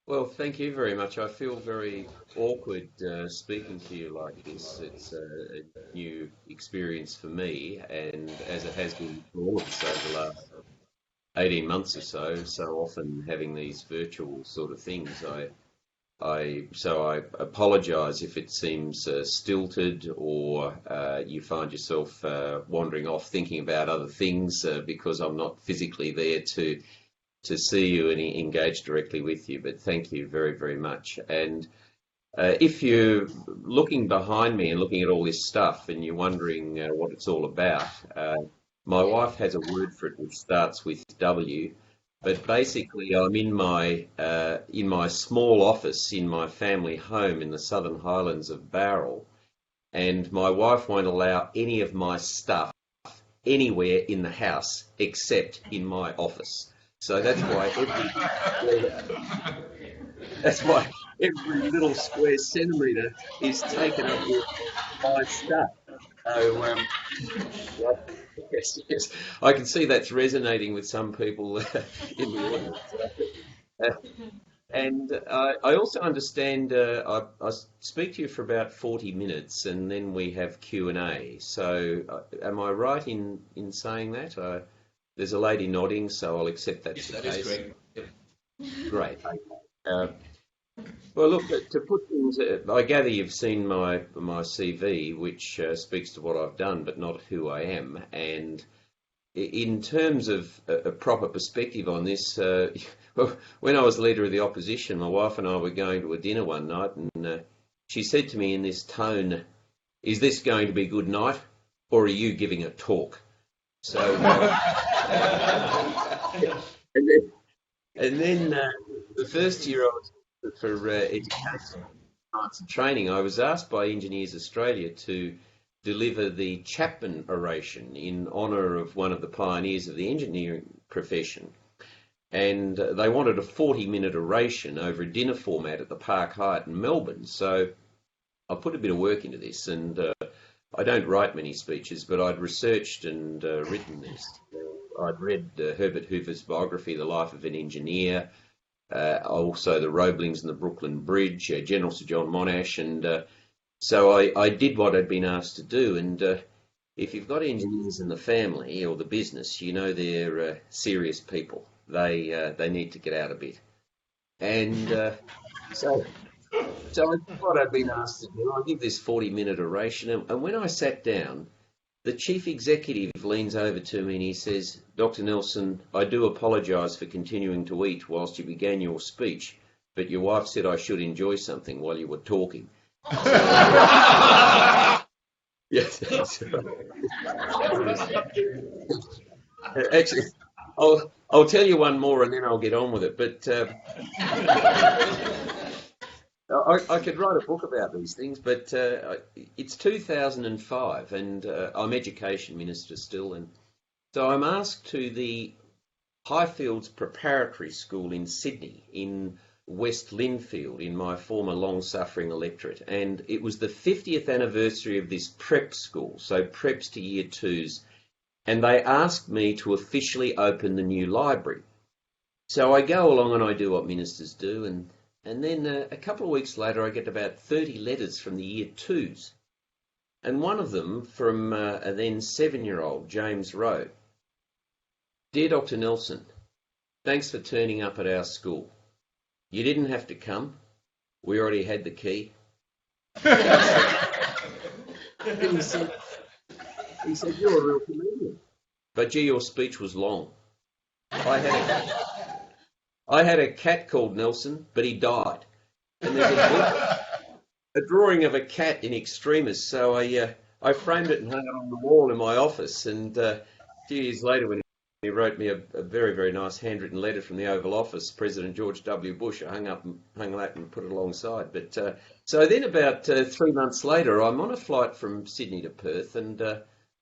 Well, thank you very much. I feel very awkward speaking to you like this. It's a new experience for me, and as it has been for all of us over the last 18 months or so, so often having these virtual sort of things, I apologise if it seems stilted or you find yourself wandering off thinking about other things because I'm not physically there to see you and engage directly with you. But thank you very, very much. And if you're looking behind me and looking at all this stuff and you're wondering what it's all about, my wife has a word for it which starts with W. But basically, I'm in my small office in my family home in the Southern Highlands of Bowral, and my wife won't allow any of my stuff anywhere in the house except in my office. So that's why every little square centimetre is taken up with my stuff. So yeah, yes, I can see that's resonating with some people in the audience. Uh, and I also understand I speak to you for about 40 minutes, and then we have Q&A. So am I right in saying that? There's a lady nodding, so I'll accept that's Yes, the that is case. correct. Yep. Great. Uh, well, look, to put things, I gather you've seen my CV, which speaks to what I've done, but not who I am. And in terms of a proper perspective on this, well, when I was leader of the opposition, my wife and I were going to a dinner one night, and she said to me in this tone, "Is this going to be good night, or are you giving a talk?" So, and then, and then the first year I was for education, science and training, I was asked by Engineers Australia to deliver the Chapman oration in honour of one of the pioneers of the engineering profession. And they wanted a 40-minute oration over a dinner format at the Park Hyatt in Melbourne. So I put a bit of work into this, and I don't write many speeches, but I'd researched and written this. I'd read Herbert Hoover's biography, The Life of an Engineer, also the Roeblings and the Brooklyn Bridge, General Sir John Monash, and so I did what I'd been asked to do. And if you've got engineers in the family or the business, you know they're serious people. They need to get out a bit. And so so I did what I'd been asked to do. I give this 40-minute oration, and when I sat down, the chief executive leans over to me and he says, "Dr. Nelson, I do apologise for continuing to eat whilst you began your speech, but your wife said I should enjoy something while you were talking." Yes. Actually, I'll tell you one more and then I'll get on with it. But I could write a book about these things, but it's 2005 and I'm Education Minister still. And so I'm asked to the Highfields Preparatory School in Sydney, in West Lindfield, in my former long-suffering electorate. And it was the 50th anniversary of this prep school, so preps to year twos. And they asked me to officially open the new library. So I go along and I do what ministers do, and then a couple of weeks later I get about 30 letters from the year twos. And one of them from a then 7-year-old, James Rowe. "Dear Dr. Nelson, thanks for turning up at our school. You didn't have to come. We already had the key." And he said, "You're a real comedian. But gee, your speech was long. I had a cat called Nelson, but he died. And there's a drawing of a cat in extremis, so I framed it and hung it on the wall in my office. And a few years later, when he wrote me a very, very nice handwritten letter from the Oval Office, President George W. Bush, I hung that and put it alongside. But so then about 3 months later, I'm on a flight from Sydney to Perth, and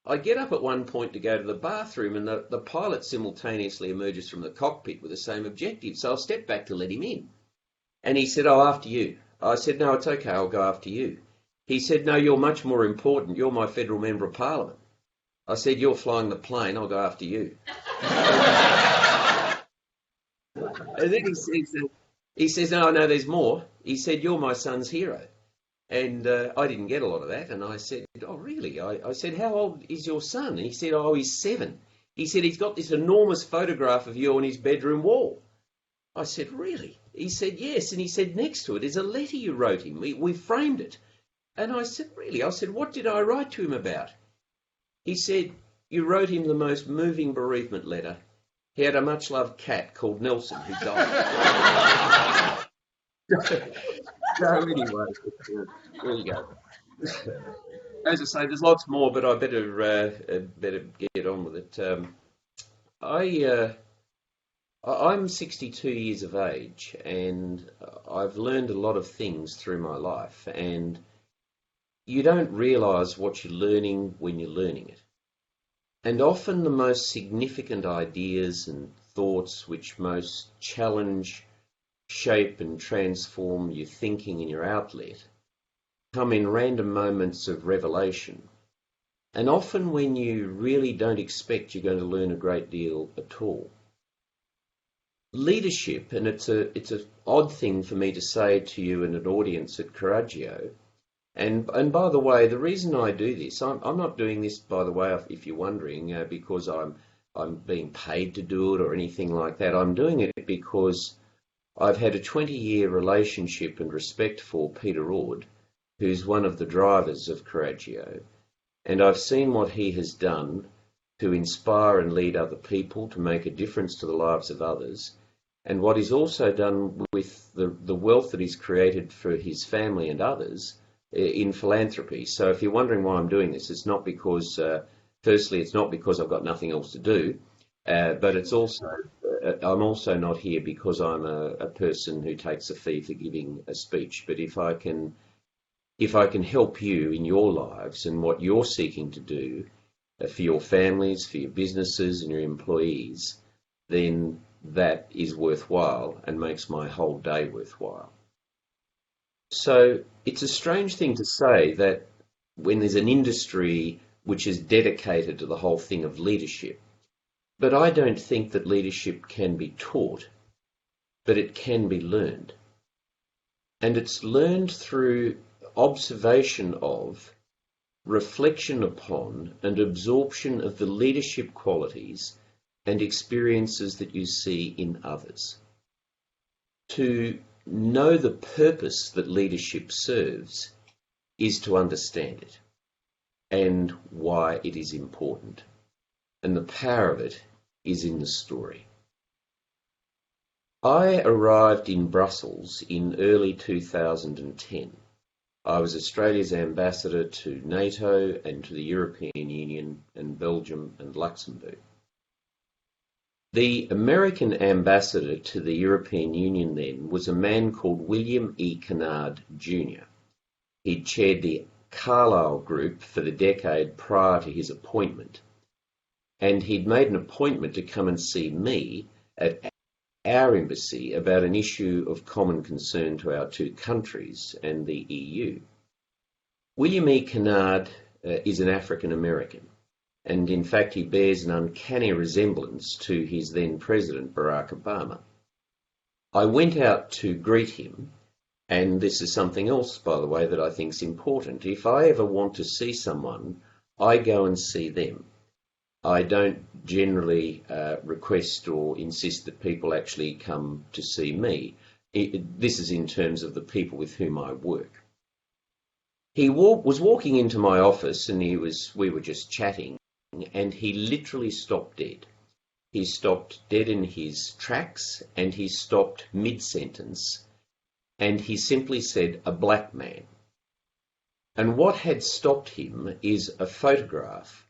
I get up at one point to go to the bathroom, and the pilot simultaneously emerges from the cockpit with the same objective. So I stepped back to let him in. And he said, "Oh, after you." I said, "No, it's okay, I'll go after you." He said, "No, you're much more important. You're my federal member of parliament." I said, "You're flying the plane, I'll go after you." And then he says, He says, "No, no, there's more." He said, "You're my son's hero." And I didn't get a lot of that. And I said, "Oh, really?" I said, "How old is your son?" And he said, "Oh, he's 7." He said, "He's got this enormous photograph of you on his bedroom wall." I said, "Really?" He said, "Yes." And he said, "Next to it is a letter you wrote him. We framed it." And I said, "Really?" I said, "What did I write to him about?" He said, "You wrote him the most moving bereavement letter. He had a much-loved cat called Nelson who died." So anyway, there you go. As I say, there's lots more, but I better get on with it. I I'm 62 years of age, and I've learned a lot of things through my life, and you don't realise what you're learning when you're learning it. And often the most significant ideas and thoughts which most challenge, shape and transform your thinking and your outlet come in random moments of revelation. And often when you really don't expect you're going to learn a great deal at all. Leadership, and it's a odd thing for me to say to you in an audience at Coraggio. And by the way, the reason I do this, I'm not doing this, by the way, if you're wondering, because I'm being paid to do it or anything like that. I'm doing it because I've had a 20-year relationship and respect for Peter Ord, who's one of the drivers of Coraggio, and I've seen what he has done to inspire and lead other people, to make a difference to the lives of others, and what he's also done with the wealth that he's created for his family and others in philanthropy. So if you're wondering why I'm doing this, it's not because, firstly, it's not because I've got nothing else to do, but it's also, I'm also not here because I'm a person who takes a fee for giving a speech. But if I can help you in your lives and what you're seeking to do for your families, for your businesses and your employees, then that is worthwhile and makes my whole day worthwhile. So it's a strange thing to say that when there's an industry which is dedicated to the whole thing of leadership, but I don't think that leadership can be taught, but it can be learned. And it's learned through observation of, reflection upon, and absorption of the leadership qualities and experiences that you see in others. To know the purpose that leadership serves is to understand it and why it is important. And the power of it is in the story. I arrived in Brussels in early 2010. I was Australia's ambassador to NATO and to the European Union and Belgium and Luxembourg. The American ambassador to the European Union then was a man called William E. Kennard Jr. He'd chaired the Carlyle Group for the decade prior to his appointment, and he'd made an appointment to come and see me at our embassy about an issue of common concern to our two countries and the EU. William E. Kennard is an African American, and in fact he bears an uncanny resemblance to his then President Barack Obama. I went out to greet him, and this is something else, by the way, that I think is important. If I ever want to see someone, I go and see them. I don't generally request or insist that people actually come to see me. This is in terms of the people with whom I work. He was walking into my office, and we were just chatting, and he literally stopped dead. He stopped dead in his tracks, and he stopped mid-sentence, and he simply said, "A black man." And what had stopped him is a photograph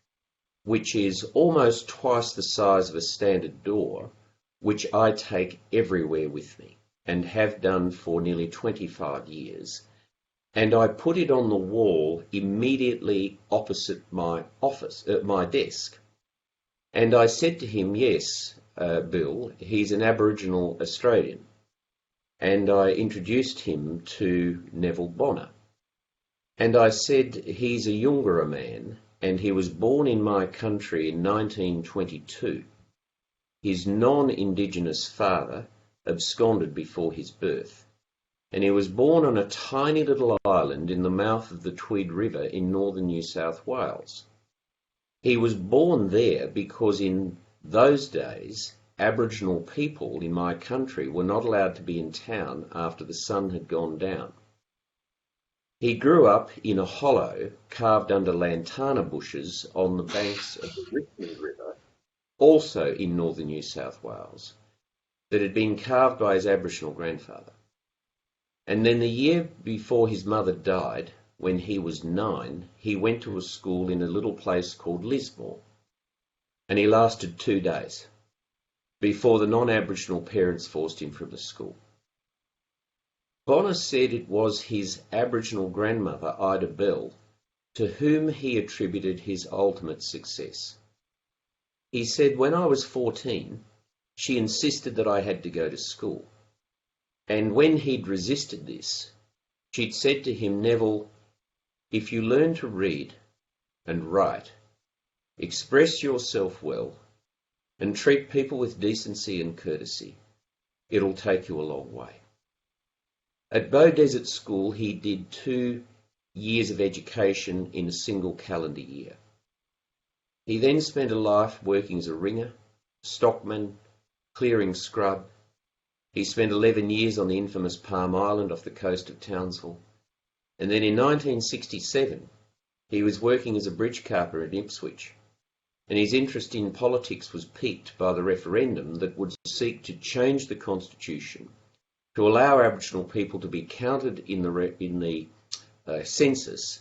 which is almost twice the size of a standard door, which I take everywhere with me and have done for nearly 25 years. And I put it on the wall immediately opposite my office, my desk. And I said to him, "Yes, Bill, he's an Aboriginal Australian." And I introduced him to Neville Bonner. And I said, "He's a Yungara man, and he was born in my country in 1922. His non-Indigenous father absconded before his birth, and he was born on a tiny little island in the mouth of the Tweed River in northern New South Wales. He was born there because in those days Aboriginal people in my country were not allowed to be in town after the sun had gone down. He grew up in a hollow carved under lantana bushes on the banks of the Richmond River, also in northern New South Wales, that had been carved by his Aboriginal grandfather. And then the year before his mother died, when he was 9, he went to a school in a little place called Lismore, and he lasted 2 days before the non-Aboriginal parents forced him from the school. Bonner said it was his Aboriginal grandmother, Ida Bell, to whom he attributed his ultimate success. He said, "When I was 14, she insisted that I had to go to school. And when he'd resisted this, she'd said to him, 'Neville, if you learn to read and write, express yourself well, and treat people with decency and courtesy, it'll take you a long way.'" At Bow Desert School, he did 2 years of education in a single calendar year. He then spent a life working as a ringer, stockman, clearing scrub. He spent 11 years on the infamous Palm Island off the coast of Townsville. And then in 1967, he was working as a bridge carpenter at Ipswich. And his interest in politics was piqued by the referendum that would seek to change the Constitution to allow Aboriginal people to be counted in the census,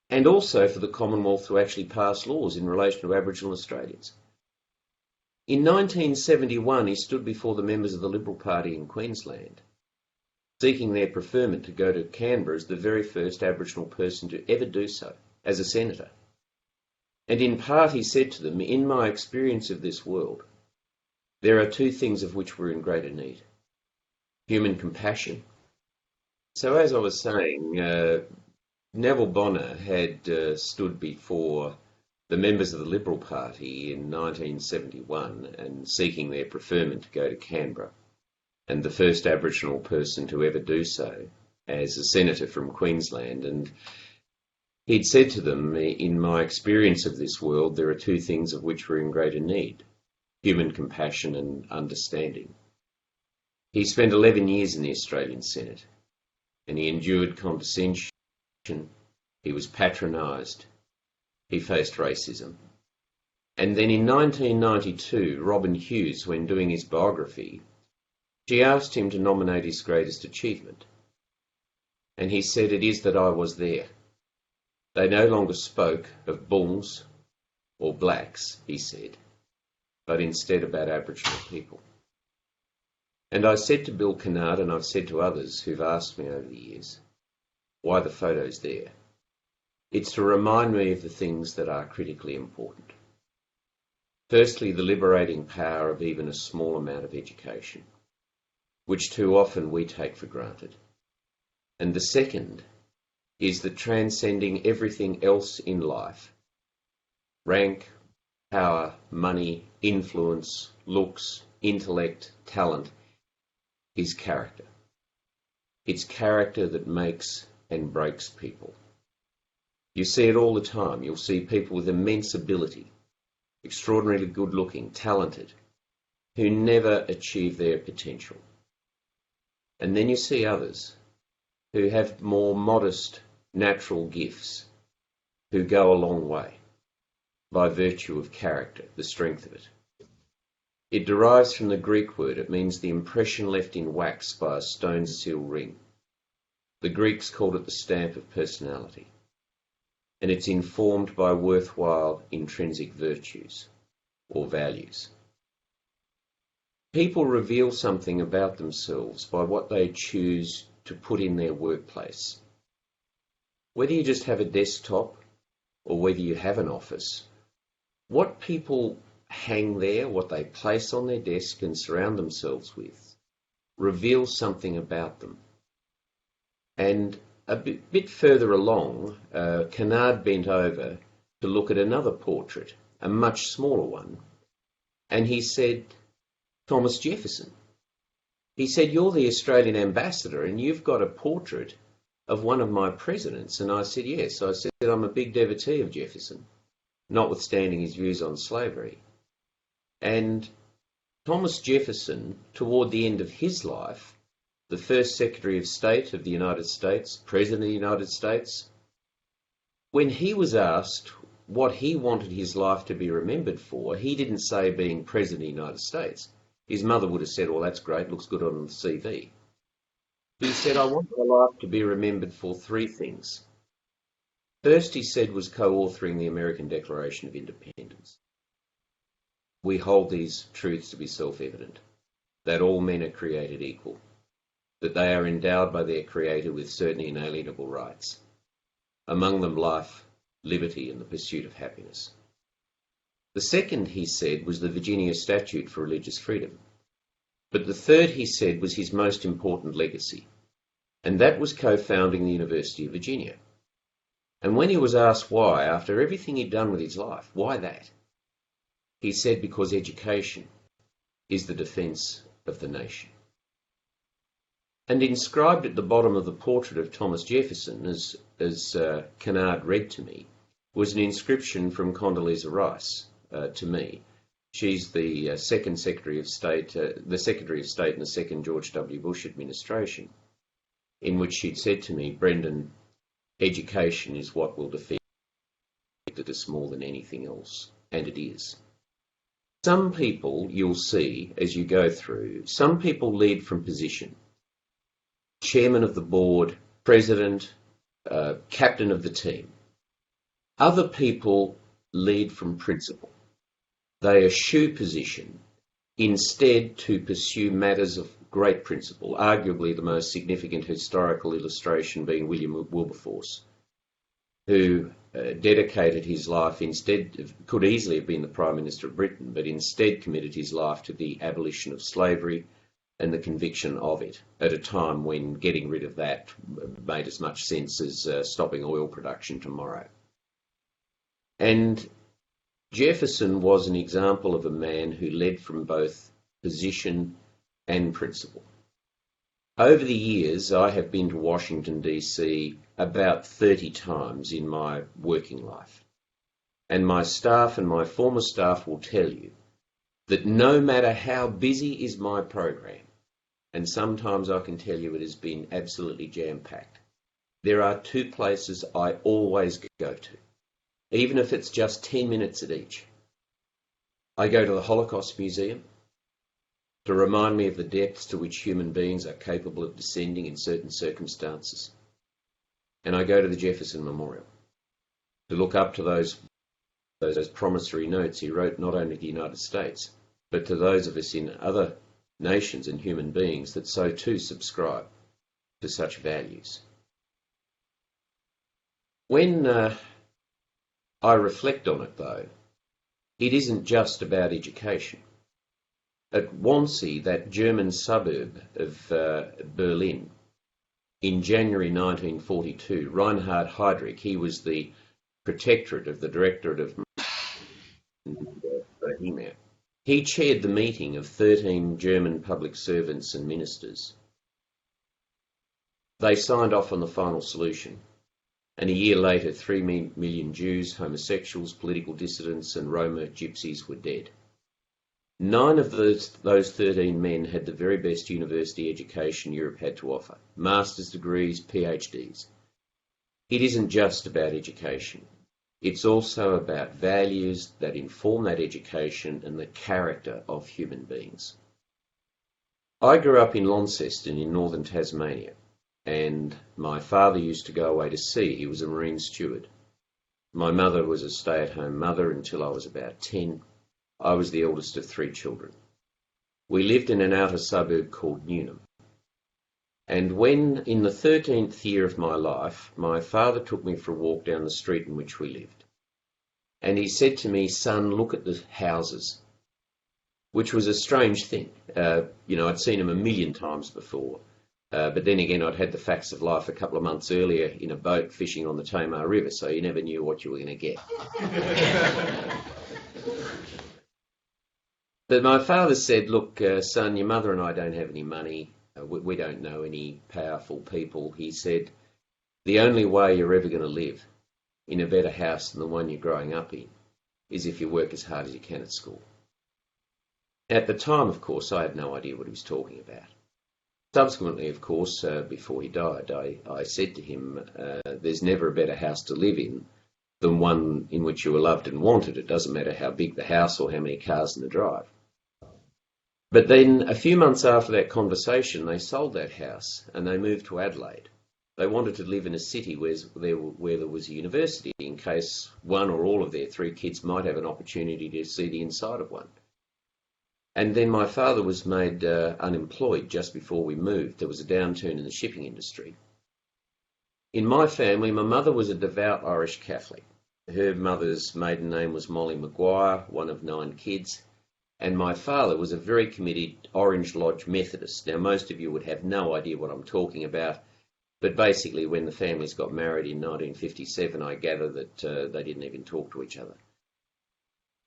and also for the Commonwealth to actually pass laws in relation to Aboriginal Australians. In 1971, he stood before the members of the Liberal Party in Queensland, seeking their preferment to go to Canberra as the very first Aboriginal person to ever do so, as a senator. And in part he said to them, "In my experience of this world, there are 2 things of which we're in greater need: human compassion." So as I was saying, Neville Bonner had stood before the members of the Liberal Party in 1971 and seeking their preferment to go to Canberra, and the first Aboriginal person to ever do so as a senator from Queensland. And he'd said to them, "In my experience of this world, there are 2 things of which we're in greater need: human compassion and understanding." He spent 11 years in the Australian Senate, and he endured condescension, he was patronised, he faced racism. And then in 1992, Robin Hughes, when doing his biography, she asked him to nominate his greatest achievement. And he said, "It is that I was there." They no longer spoke of bulls or blacks, he said, but instead about Aboriginal people. And I said to Bill Kennard, and I've said to others who've asked me over the years, why the photo's there. It's to remind me of the things that are critically important. Firstly, the liberating power of even a small amount of education, which too often we take for granted. And the second is that transcending everything else in life, rank, power, money, influence, looks, intellect, talent, is character. It's character that makes and breaks people. You see it all the time. You'll see people with immense ability, extraordinarily good looking, talented, who never achieve their potential. And then you see others who have more modest natural gifts, who go a long way by virtue of character, the strength of it. It derives from the Greek word. It means the impression left in wax by a stone seal ring. The Greeks called it the stamp of personality. And it's informed by worthwhile intrinsic virtues or values. People reveal something about themselves by what they choose to put in their workplace. Whether you just have a desktop or whether you have an office, what people hang there, what they place on their desk and surround themselves with, reveals something about them. And a bit further along, Kennard bent over to look at another portrait, a much smaller one, and he said, Thomas Jefferson. He said, "You're the Australian ambassador and you've got a portrait of one of my presidents." And I said, "Yes." I said, "I'm a big devotee of Jefferson, notwithstanding his views on slavery." And Thomas Jefferson, toward the end of his life, the first Secretary of State of the United States, President of the United States, when he was asked what he wanted his life to be remembered for, he didn't say being President of the United States. His mother would have said, "Well, that's great, looks good on the CV." He said, "I want my life to be remembered for three things." First, he said, was co-authoring the American Declaration of Independence. We hold these truths to be self-evident, that all men are created equal, that they are endowed by their Creator with certain inalienable rights, among them life, liberty, and the pursuit of happiness. The second, he said, was the Virginia Statute for Religious Freedom. But the third, he said, was his most important legacy, and that was co-founding the University of Virginia. And when he was asked why, after everything he'd done with his life, why that? He said, because education is the defence of the nation. And inscribed at the bottom of the portrait of Thomas Jefferson, as Kennard read to me, was an inscription from Condoleezza Rice to me. She's the second Secretary of State, the Secretary of State in the second George W. Bush administration, in which she'd said to me, "Brendan, education is what will defeat us more than anything else," and it is. Some people, you'll see as you go through, some people lead from position. Chairman of the board, president, captain of the team. Other people lead from principle. They eschew position instead to pursue matters of great principle, arguably the most significant historical illustration being William Wilberforce, who dedicated his life instead, could easily have been the Prime Minister of Britain, but instead committed his life to the abolition of slavery and the conviction of it, at a time when getting rid of that made as much sense as stopping oil production tomorrow. And Jefferson was an example of a man who led from both position and principle. Over the years, I have been to Washington, D.C. about 30 times in my working life. And my staff and my former staff will tell you that no matter how busy is my program, and sometimes I can tell you it has been absolutely jam-packed, there are two places I always go to, even if it's just 10 minutes at each. I go to the Holocaust Museum to remind me of the depths to which human beings are capable of descending in certain circumstances. And I go to the Jefferson Memorial to look up to those promissory notes he wrote not only to the United States, but to those of us in other nations and human beings that so too subscribe to such values. When I reflect on it, though, it isn't just about education. At Wannsee, that German suburb of Berlin, in January 1942, Reinhard Heydrich, he was the protectorate of the Directorate of Bohemia. He chaired the meeting of 13 German public servants and ministers. They signed off on the final solution, and a year later 3 million Jews, homosexuals, political dissidents and Roma gypsies were dead. 9 of those 13 men had the very best university education Europe had to offer, master's degrees, PhDs. It isn't just about education. It's also about values that inform that education and the character of human beings. I grew up in Launceston in northern Tasmania, and my father used to go away to sea. He was a marine steward. My mother was a stay-at-home mother until I was about 10. I was the eldest of 3 children. We lived in an outer suburb called Newnham. And when, in the 13th year of my life, my father took me for a walk down the street in which we lived. And he said to me, "Son, look at the houses," which was a strange thing. I'd seen them a million times before. But then again, I'd had the facts of life a couple of months earlier in a boat fishing on the Tamar River, so you never knew what you were going to get. But my father said, look, son, your mother and I don't have any money. We don't know any powerful people. He said, the only way you're ever going to live in a better house than the one you're growing up in is if you work as hard as you can at school. At the time, of course, I had no idea what he was talking about. Subsequently, of course, before he died, I said to him, there's never a better house to live in than one in which you were loved and wanted. It doesn't matter how big the house or how many cars in the drive. But then a few months after that conversation, they sold that house and they moved to Adelaide. They wanted to live in a city where there was a university in case one or all of their three kids might have an opportunity to see the inside of one. And then my father was made unemployed just before we moved. There was a downturn in the shipping industry. In my family, my mother was a devout Irish Catholic. Her mother's maiden name was Molly Maguire, one of 9 kids. And my father was a very committed Orange Lodge Methodist. Now, most of you would have no idea what I'm talking about, but basically when the families got married in 1957, I gather that they didn't even talk to each other.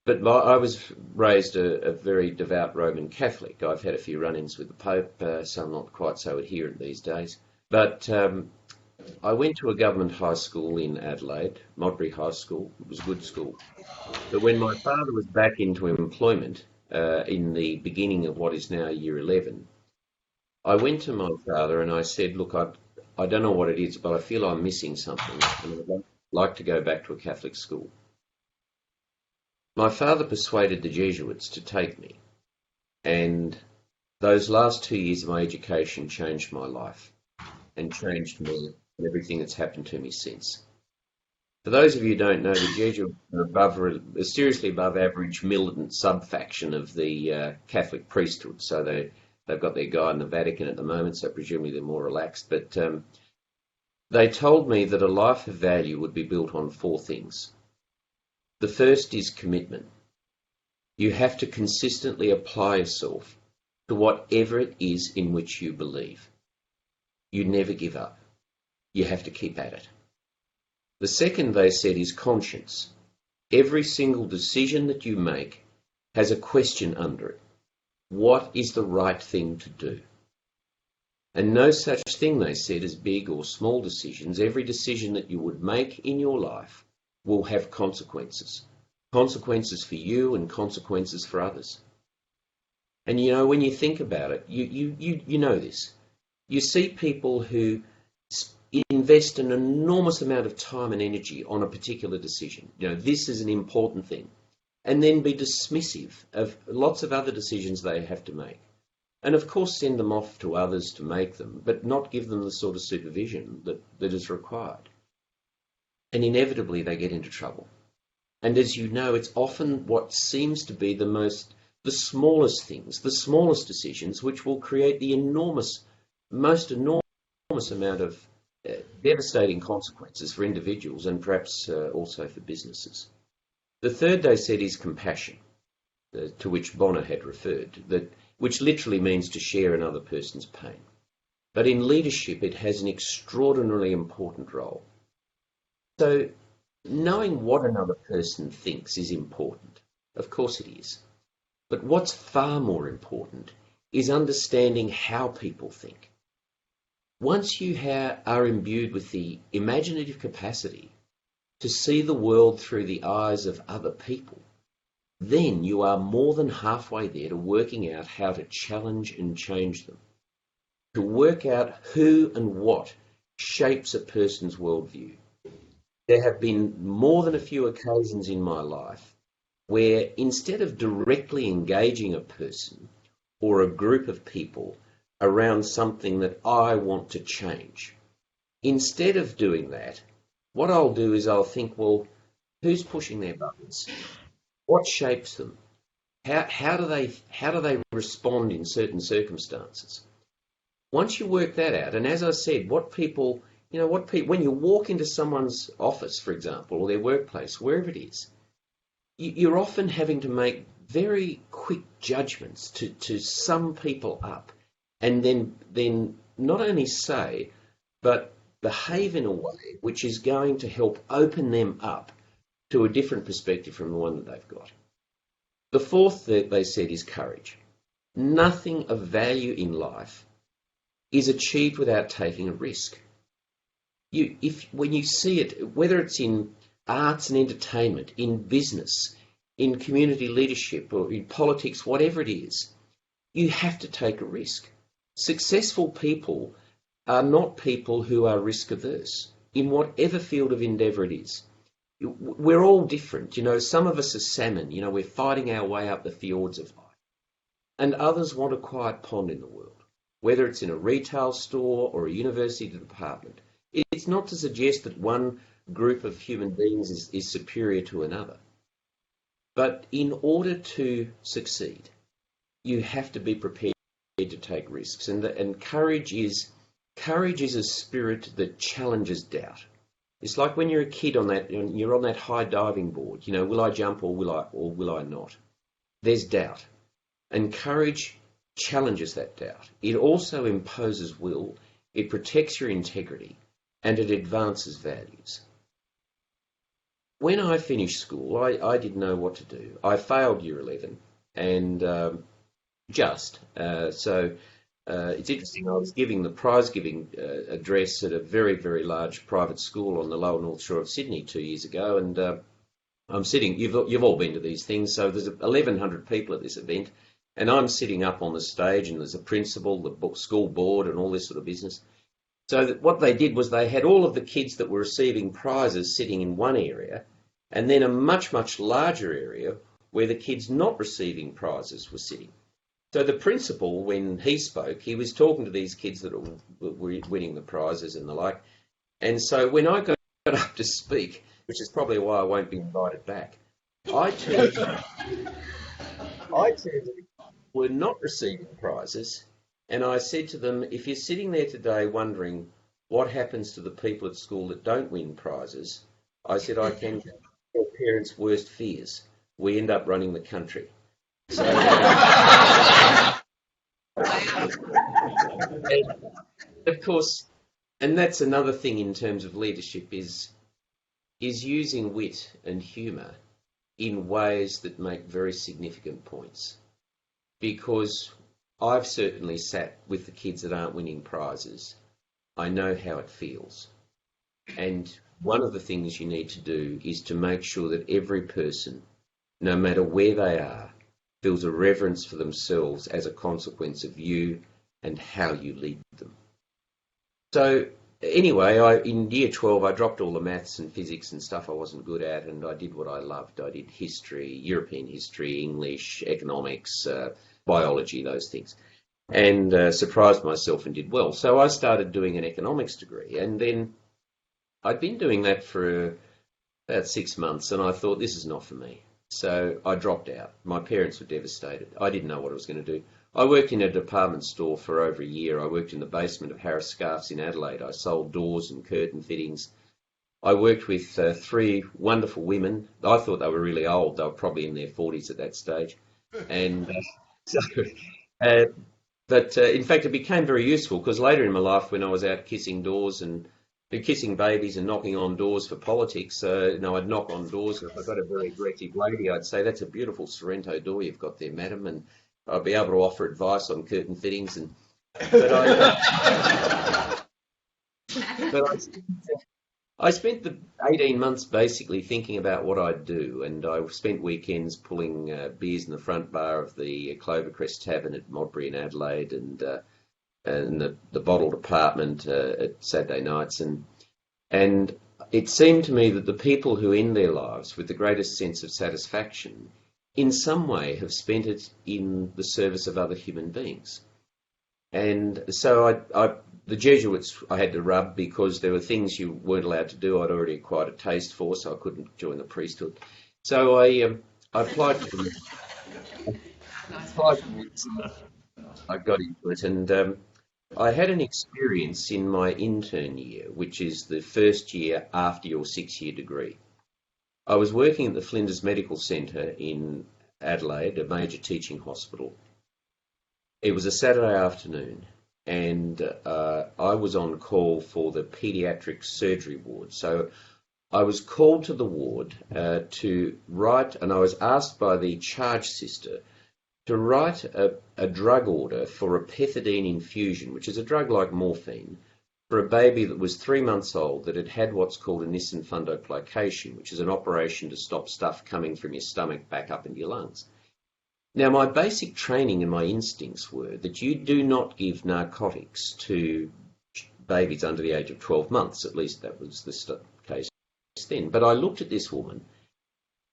But I was raised a very devout Roman Catholic. I've had a few run-ins with the Pope, so I'm not quite so adherent these days. But I went to a government high school in Adelaide, Modbury High School. It was a good school. But when my father was back into employment, in the beginning of what is now year 11, I went to my father and I said, look, I don't know what it is, but I feel I'm missing something and I'd like to go back to a Catholic school. My father persuaded the Jesuits to take me, and those last 2 years of my education changed my life and changed me and everything that's happened to me since. For those of you who don't know, the Jesuits are a seriously above average militant sub-faction of the Catholic priesthood. So they've got their guy in the Vatican at the moment, so presumably they're more relaxed. But they told me that a life of value would be built on 4 things. The first is commitment. You have to consistently apply yourself to whatever it is in which you believe. You never give up. You have to keep at it. The second, they said, is conscience. Every single decision that you make has a question under it. What is the right thing to do? And no such thing, they said, as big or small decisions. Every decision that you would make in your life will have consequences. Consequences for you and consequences for others. And you know, when you think about it, you know this. You see people who invest an enormous amount of time and energy on a particular decision. You know, this is an important thing. And then be dismissive of lots of other decisions they have to make. And of course send them off to others to make them, but not give them the sort of supervision that is required. And inevitably they get into trouble. And as you know, it's often what seems to be the smallest things, the smallest decisions, which will create the most enormous amount of devastating consequences for individuals and perhaps also for businesses. The third, they said, is compassion, to which Bonner had referred, which literally means to share another person's pain. But in leadership, it has an extraordinarily important role. So knowing what another person thinks is important. Of course it is. But what's far more important is understanding how people think. Once you are imbued with the imaginative capacity to see the world through the eyes of other people, then you are more than halfway there to working out how to challenge and change them, to work out who and what shapes a person's worldview. There have been more than a few occasions in my life where instead of directly engaging a person or a group of people around something that I want to change, instead of doing that, what I'll do is I'll think, well, who's pushing their buttons? What shapes them? How do they respond in certain circumstances? Once you work that out, and as I said, when you walk into someone's office, for example, or their workplace, wherever it is, you're often having to make very quick judgments to sum people up, and then not only say, but behave in a way which is going to help open them up to a different perspective from the one that they've got. The fourth that they said is courage. Nothing of value in life is achieved without taking a risk. When you see it, whether it's in arts and entertainment, in business, in community leadership, or in politics, whatever it is, you have to take a risk. Successful people are not people who are risk averse in whatever field of endeavour it is. We're all different. Some of us are salmon. We're fighting our way up the fjords of life. And others want a quiet pond in the world, whether it's in a retail store or a university department. It's not to suggest that one group of human beings is superior to another. But in order to succeed, you have to be prepared to take risks. And courage is a spirit that challenges doubt. It's like when you're a kid you're on that high diving board. Will I jump or will I not? There's doubt. And courage challenges that doubt. It also imposes will. It protects your integrity. And it advances values. When I finished school, I didn't know what to do. I failed Year 11, and it's interesting. I was giving the prize-giving address at a very, very large private school on the lower North Shore of Sydney 2 years ago, and I'm sitting. You've all been to these things, so there's 1,100 people at this event, and I'm sitting up on the stage, and there's a principal, the school board, and all this sort of business. So what they did was they had all of the kids that were receiving prizes sitting in one area, and then a much, much larger area where the kids not receiving prizes were sitting. So the principal, when he spoke, he was talking to these kids that were winning the prizes and the like. And so when I got up to speak, which is probably why I won't be invited back, I turned to the people who were not receiving prizes. And I said to them, if you're sitting there today wondering what happens to the people at school that don't win prizes, I said, I can tell your parents' worst fears. We end up running the country. So, of course, and that's another thing in terms of leadership is using wit and humour in ways that make very significant points. Because I've certainly sat with the kids that aren't winning prizes. I know how it feels. And one of the things you need to do is to make sure that every person, no matter where they are, feels a reverence for themselves as a consequence of you and how you lead them. So anyway, in year 12, I dropped all the maths and physics and stuff I wasn't good at, and I did what I loved. I did history, European history, English, economics, biology, those things, and surprised myself and did well. So I started doing an economics degree, and then I'd been doing that for about 6 months, and I thought, this is not for me. So I dropped out. My parents were devastated. I didn't know what I was going to do. I worked in a department store for over a year. I worked in the basement of Harris Scarfs in Adelaide. I sold doors and curtain fittings. I worked with 3 wonderful women. I thought they were really old. They were probably in their 40s at that stage. And but in fact, it became very useful because later in my life, when I was out kissing doors and kissing babies and knocking on doors for politics, I'd knock on doors, and if I got a very aggressive lady, I'd say, "That's a beautiful Sorrento door you've got there, madam," and I'd be able to offer advice on curtain fittings. I spent the 18 months basically thinking about what I'd do, and I spent weekends pulling beers in the front bar of the Clovercrest Tavern at Modbury in Adelaide, and the bottle department at Saturday nights, and it seemed to me that the people who end their lives with the greatest sense of satisfaction, in some way, have spent it in the service of other human beings. And so the Jesuits I had to rub because there were things you weren't allowed to do. I'd already acquired a taste for, so I couldn't join the priesthood. So I applied for them. I got into it, and I had an experience in my intern year, which is the first year after your 6-year degree. I was working at the Flinders Medical Centre in Adelaide, a major teaching hospital. It was a Saturday afternoon, and I was on call for the paediatric surgery ward. So I was called to the ward to write, and I was asked by the charge sister to write a drug order for a pethidine infusion, which is a drug like morphine, for a baby that was 3 months old that had had what's called a Nissen fundoplication, which is an operation to stop stuff coming from your stomach back up into your lungs. Now, my basic training and my instincts were that you do not give narcotics to babies under the age of 12 months. At least that was the case then. But I looked at this woman.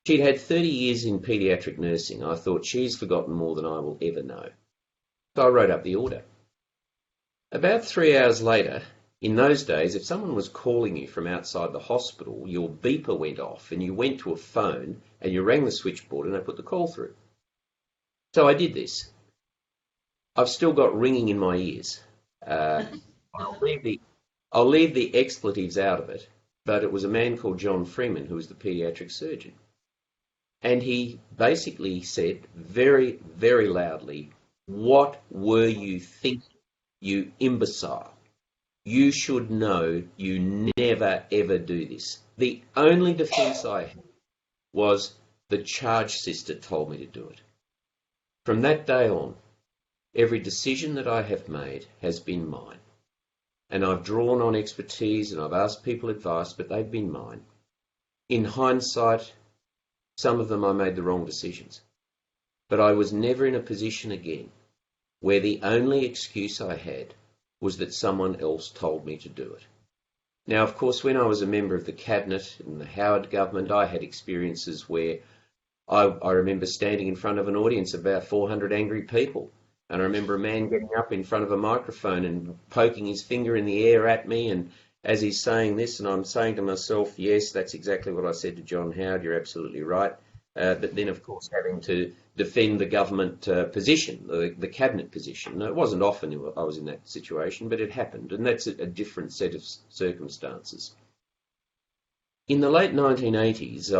She'd had 30 years in paediatric nursing. I thought, she's forgotten more than I will ever know. So I wrote up the order. About 3 hours later, in those days, if someone was calling you from outside the hospital, your beeper went off and you went to a phone and you rang the switchboard and they put the call through. So I did this. I've still got ringing in my ears. I'll leave the expletives out of it, but it was a man called John Freeman who was the paediatric surgeon. And he basically said very, very loudly, "What were you thinking, you imbecile? You should know you never, ever do this." The only defence I had was the charge sister told me to do it. From that day on, every decision that I have made has been mine. And I've drawn on expertise and I've asked people advice, but they've been mine. In hindsight, some of them I made the wrong decisions. But I was never in a position again where the only excuse I had was that someone else told me to do it. Now, of course, when I was a member of the cabinet in the Howard government, I had experiences where I remember standing in front of an audience of about 400 angry people. And I remember a man getting up in front of a microphone and poking his finger in the air at me. And as he's saying this, and I'm saying to myself, yes, that's exactly what I said to John Howard, you're absolutely right. But then, of course, having to defend the government position, the cabinet position. Now, it wasn't often I was in that situation, but it happened. And that's a different set of circumstances. In the late 1980s,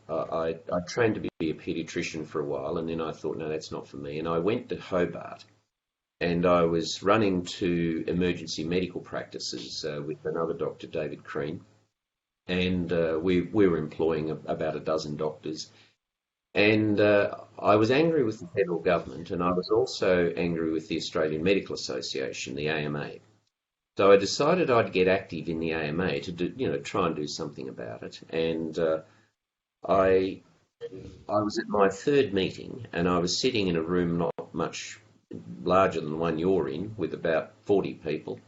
I trained to be a paediatrician for a while, and then I thought, no, that's not for me. And I went to Hobart, and I was running two emergency medical practices with another doctor, David Crean, and we were employing about a dozen doctors. And I was angry with the federal government, and I was also angry with the Australian Medical Association, the AMA. So I decided I'd get active in the AMA to try and do something about it. And I was at my third meeting, and I was sitting in a room not much larger than the one you're in, with about 40 people.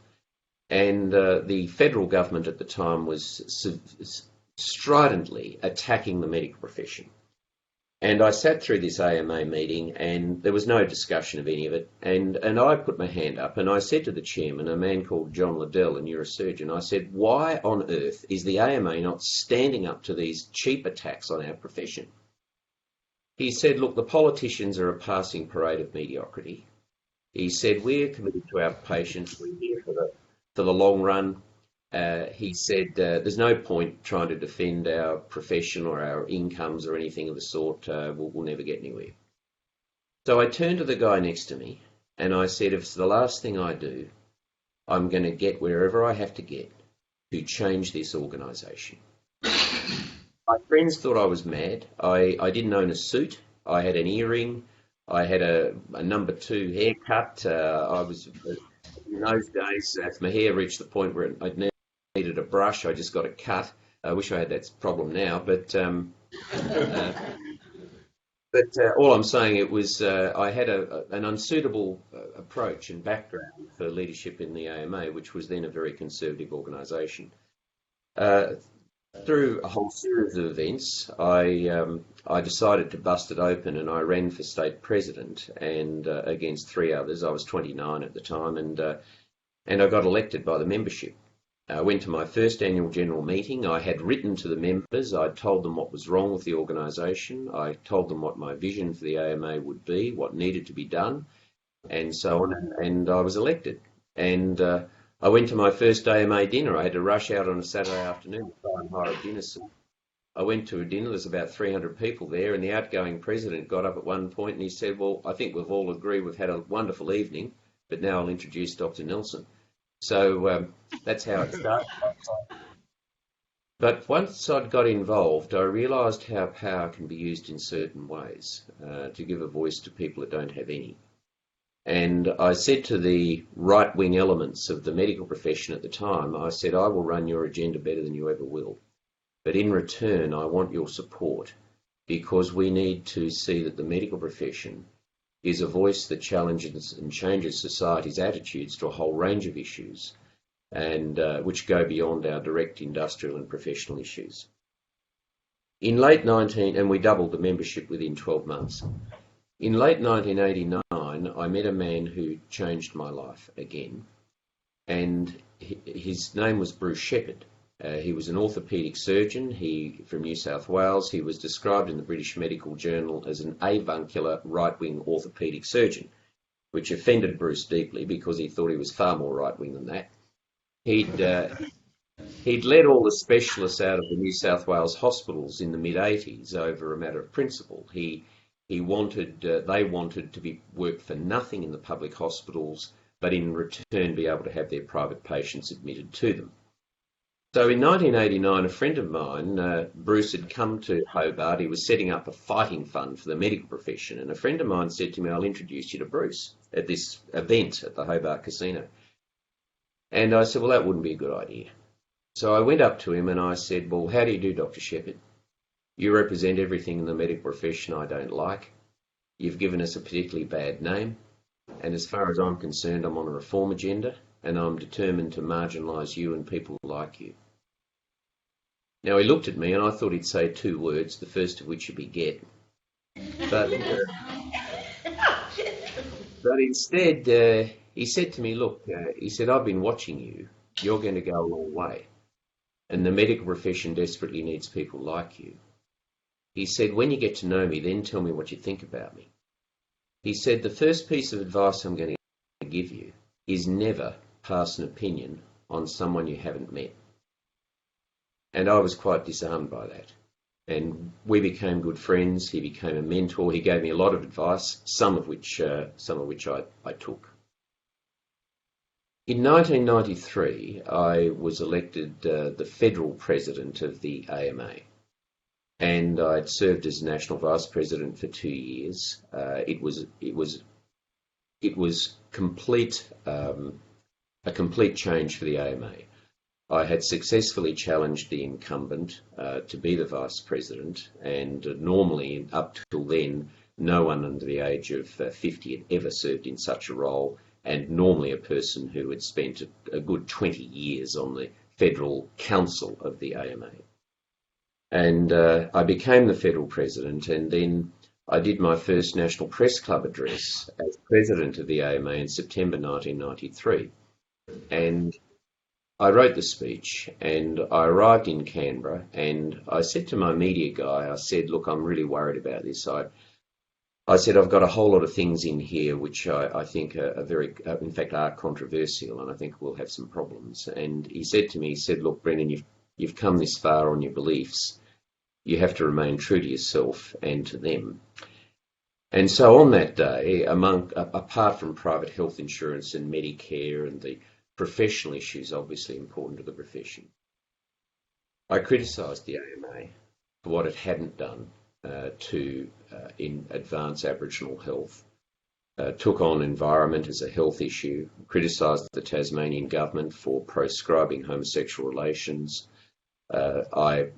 And the federal government at the time was stridently attacking the medical profession. And I sat through this AMA meeting, and there was no discussion of any of it. And I put my hand up, and I said to the chairman, a man called John Liddell, a neurosurgeon, I said, why on earth is the AMA not standing up to these cheap attacks on our profession? He said, look, the politicians are a passing parade of mediocrity. He said, we're committed to our patients. We're here for the long run. He said, there's no point trying to defend our profession or our incomes or anything of the sort. We'll never get anywhere. So I turned to the guy next to me and I said, if it's the last thing I do, I'm going to get wherever I have to get to change this organisation. My friends thought I was mad. I didn't own a suit. I had an earring. I had a number 2 haircut. I was, in those days, if my hair reached the point where I'd needed a brush, I just got it cut. I wish I had that problem now, but all I'm saying, it was I had an unsuitable approach and background for leadership in the AMA, which was then a very conservative organisation. Through a whole series of events, I decided to bust it open, and I ran for state president and against 3 others. I was 29 at the time, and I got elected by the membership. I went to my first annual general meeting. I had written to the members. I told them what was wrong with the organisation. I told them what my vision for the AMA would be, what needed to be done, and so on. And I was elected. And I went to my first AMA dinner. I had to rush out on a Saturday afternoon to try and hire a dinner suit. I went to a dinner. There's about 300 people there, and the outgoing president got up at one point and he said, well, I think we've all agreed we've had a wonderful evening, but now I'll introduce Dr. Nelson. So that's how it started. But once I'd got involved, I realised how power can be used in certain ways to give a voice to people that don't have any. And I said to the right-wing elements of the medical profession at the time, I said, I will run your agenda better than you ever will. But in return, I want your support because we need to see that the medical profession is a voice that challenges and changes society's attitudes to a whole range of issues and which go beyond our direct industrial and professional issues. In late 19, and we doubled the membership within 12 months. In late 1989, I met a man who changed my life again, and his name was Bruce Shepherd. He was an orthopaedic surgeon from New South Wales. He was described in the British Medical Journal as an avuncular right-wing orthopaedic surgeon, which offended Bruce deeply because he thought he was far more right-wing than that. He'd led all the specialists out of the New South Wales hospitals in the mid-80s over a matter of principle. They wanted to work for nothing in the public hospitals, but in return be able to have their private patients admitted to them. So in 1989, a friend of mine, Bruce, had come to Hobart. He was setting up a fighting fund for the medical profession, and a friend of mine said to me, I'll introduce you to Bruce at this event at the Hobart Casino. And I said, well, that wouldn't be a good idea. So I went up to him and I said, well, how do you do, Dr. Shepherd? You represent everything in the medical profession I don't like. You've given us a particularly bad name. And as far as I'm concerned, I'm on a reform agenda and I'm determined to marginalise you and people like you. Now, he looked at me and I thought he'd say two words, the first of which would be get. But instead, he said to me, look, he said, I've been watching you. You're going to go a long way. And the medical profession desperately needs people like you. He said, when you get to know me, then tell me what you think about me. He said, the first piece of advice I'm going to give you is never pass an opinion on someone you haven't met. And I was quite disarmed by that. And we became good friends. He became a mentor. He gave me a lot of advice, some of which I took. In 1993, I was elected the federal president of the AMA. And I'd served as national vice president for 2 years. It was a complete change for the AMA. I had successfully challenged the incumbent to be the vice president, and normally, up till then, no one under the age of 50 had ever served in such a role, and normally a person who had spent a good 20 years on the federal council of the AMA. And I became the federal president, and then I did my first National Press Club address as president of the AMA in September 1993. And I wrote the speech, and I arrived in Canberra, and I said to my media guy, I said, look, I'm really worried about this. I said, I've got a whole lot of things in here which I think are very, in fact, are controversial, and I think we'll have some problems. And he said to me, he said, look, Brendan, you've come this far on your beliefs. You have to remain true to yourself and to them. And so on that day, apart from private health insurance and Medicare and the professional issues obviously important to the profession, I criticised the AMA for what it hadn't done to advance Aboriginal health, took on environment as a health issue, criticised the Tasmanian government for proscribing homosexual relations. I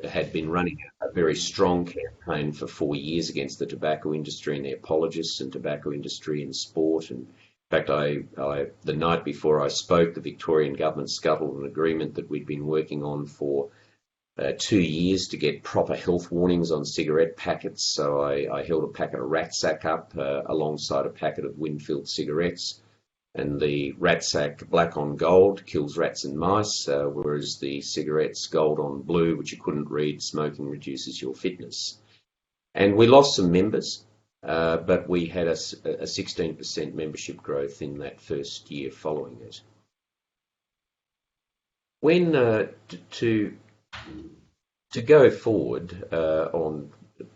had been running a very strong campaign for 4 years against the tobacco industry and the apologists and tobacco industry in sport. And in fact, the night before I spoke, the Victorian government scuttled an agreement that we'd been working on for 2 years to get proper health warnings on cigarette packets. So I held a packet of rat sack up alongside a packet of Winfield cigarettes. And the rat sack black on gold kills rats and mice, whereas the cigarettes gold on blue, which you couldn't read, smoking reduces your fitness. And we lost some members, but we had a 16% membership growth in that first year following it. When to go forward on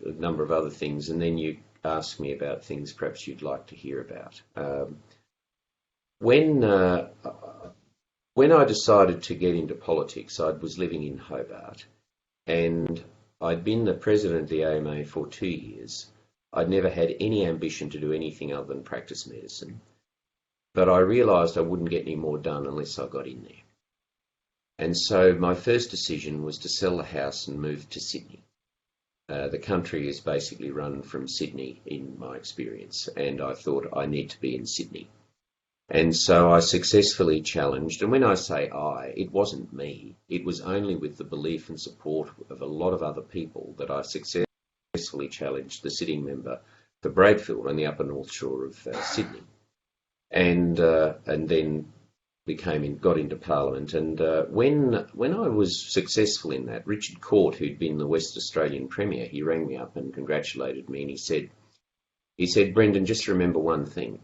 a number of other things, and then you ask me about things perhaps you'd like to hear about. When when I decided to get into politics, I was living in Hobart, and I'd been the president of the AMA for 2 years. I'd never had any ambition to do anything other than practice medicine, but I realised I wouldn't get any more done unless I got in there. And so my first decision was to sell the house and move to Sydney. The country is basically run from Sydney in my experience, and I thought I need to be in Sydney. And so I successfully challenged, and when I say I, it wasn't me. It was only with the belief and support of a lot of other people that I successfully challenged the sitting member for Bradfield on the upper North Shore of Sydney, and then got into Parliament. And when I was successful in that, Richard Court, who'd been the West Australian Premier, he rang me up and congratulated me, and he said, Brendan, just remember one thing.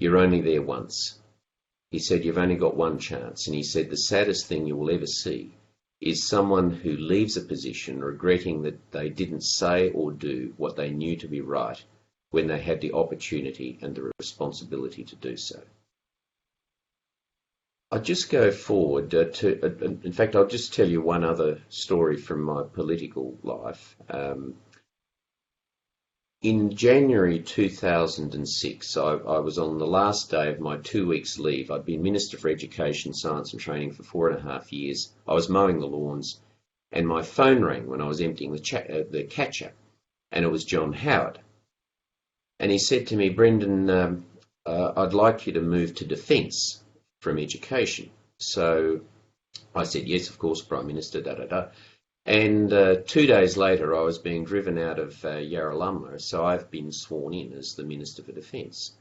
You're only there once. He said, you've only got one chance. And he said, the saddest thing you will ever see is someone who leaves a position regretting that they didn't say or do what they knew to be right when they had the opportunity and the responsibility to do so. I'll just go forward in fact, I'll just tell you one other story from my political life. In January 2006, I was on the last day of my 2 weeks leave. I'd been Minister for Education, Science and Training for 4.5 years. I was mowing the lawns, and my phone rang when I was emptying the catcher, and it was John Howard. And he said to me, Brendan, I'd like you to move to Defence from Education. So I said, yes, of course, Prime Minister, da-da-da. And 2 days later, I was being driven out of Yarralumla, so I've been sworn in as the Minister for Defence.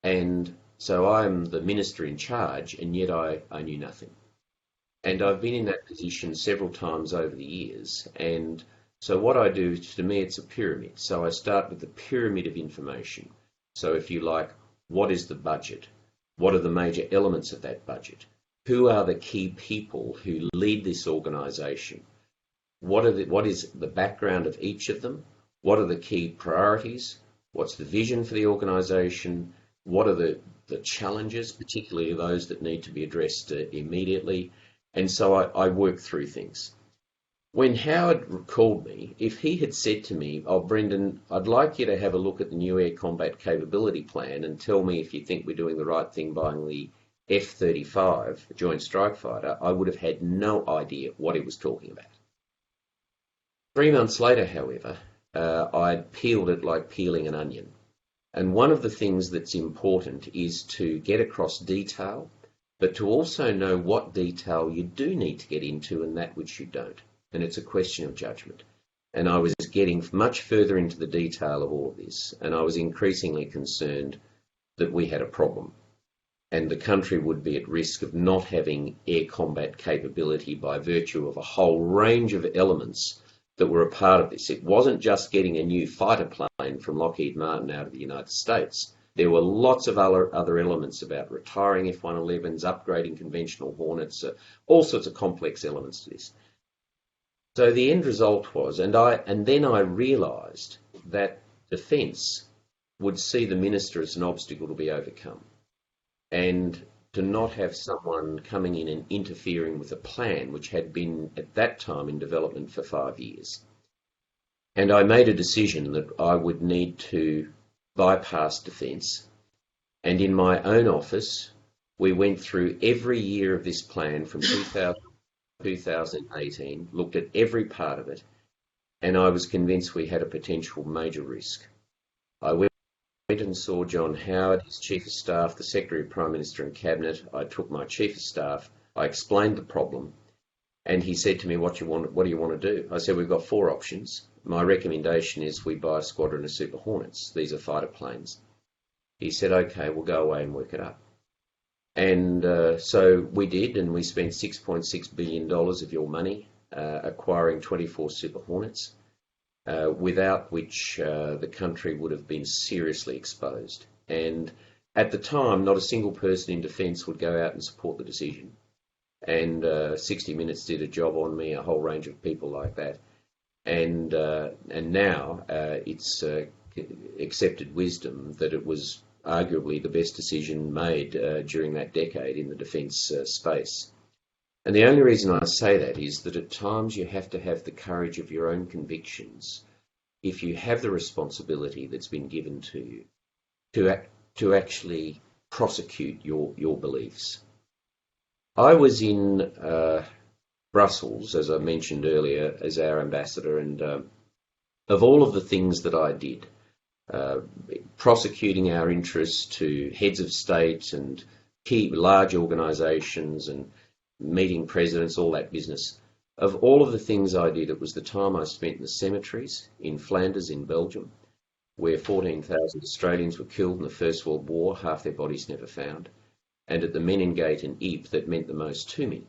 And so I'm the Minister in charge, and yet I knew nothing. And I've been in that position several times over the years. And so what I do, to me, it's a pyramid. So I start with the pyramid of information. So if you like, what is the budget? What are the major elements of that budget? Who are the key people who lead this organisation? What is the background of each of them? What are the key priorities? What's the vision for the organisation? What are the challenges, particularly those that need to be addressed immediately? And so I work through things. When Howard called me, if he had said to me, oh, Brendan, I'd like you to have a look at the new Air Combat Capability Plan and tell me if you think we're doing the right thing buying the F-35, the Joint Strike Fighter, I would have had no idea what he was talking about. 3 months later, however, I'd peeled it like peeling an onion. And one of the things that's important is to get across detail, but to also know what detail you do need to get into and that which you don't. And it's a question of judgment. And I was getting much further into the detail of all of this, and I was increasingly concerned that we had a problem. And the country would be at risk of not having air combat capability by virtue of a whole range of elements that were a part of this. It wasn't just getting a new fighter plane from Lockheed Martin out of the United States. There were lots of other elements about retiring F-111s, upgrading conventional Hornets, all sorts of complex elements to this. So the end result was, and then I realised that defence would see the minister as an obstacle to be overcome, and to not have someone coming in and interfering with a plan which had been at that time in development for 5 years. And I made a decision that I would need to bypass defence, and in my own office we went through every year of this plan from 2018, looked at every part of it, and I was convinced we had a potential major risk. I went and saw John Howard, his Chief of Staff, the Secretary of Prime Minister and Cabinet. I took my Chief of Staff, I explained the problem, and he said to me, what do you want to do? I said, we've got 4 options. My recommendation is we buy a squadron of Super Hornets. These are fighter planes. He said, okay, we'll go away and work it up. And so we did, and we spent $6.6 billion of your money acquiring 24 Super Hornets, without which the country would have been seriously exposed. And at the time, not a single person in defence would go out and support the decision. And 60 Minutes did a job on me, a whole range of people like that. And now it's accepted wisdom that it was arguably the best decision made during that decade in the defence space. And the only reason I say that is that at times you have to have the courage of your own convictions if you have the responsibility that's been given to you to actually prosecute your beliefs. I was in Brussels, as I mentioned earlier, as our ambassador, and of all of the things that I did, prosecuting our interests to heads of state and key large organisations and meeting presidents, all that business. Of all of the things I did, it was the time I spent in the cemeteries in Flanders in Belgium, where 14,000 Australians were killed in the First World War, half their bodies never found, and at the Menin Gate in Ypres that meant the most to me.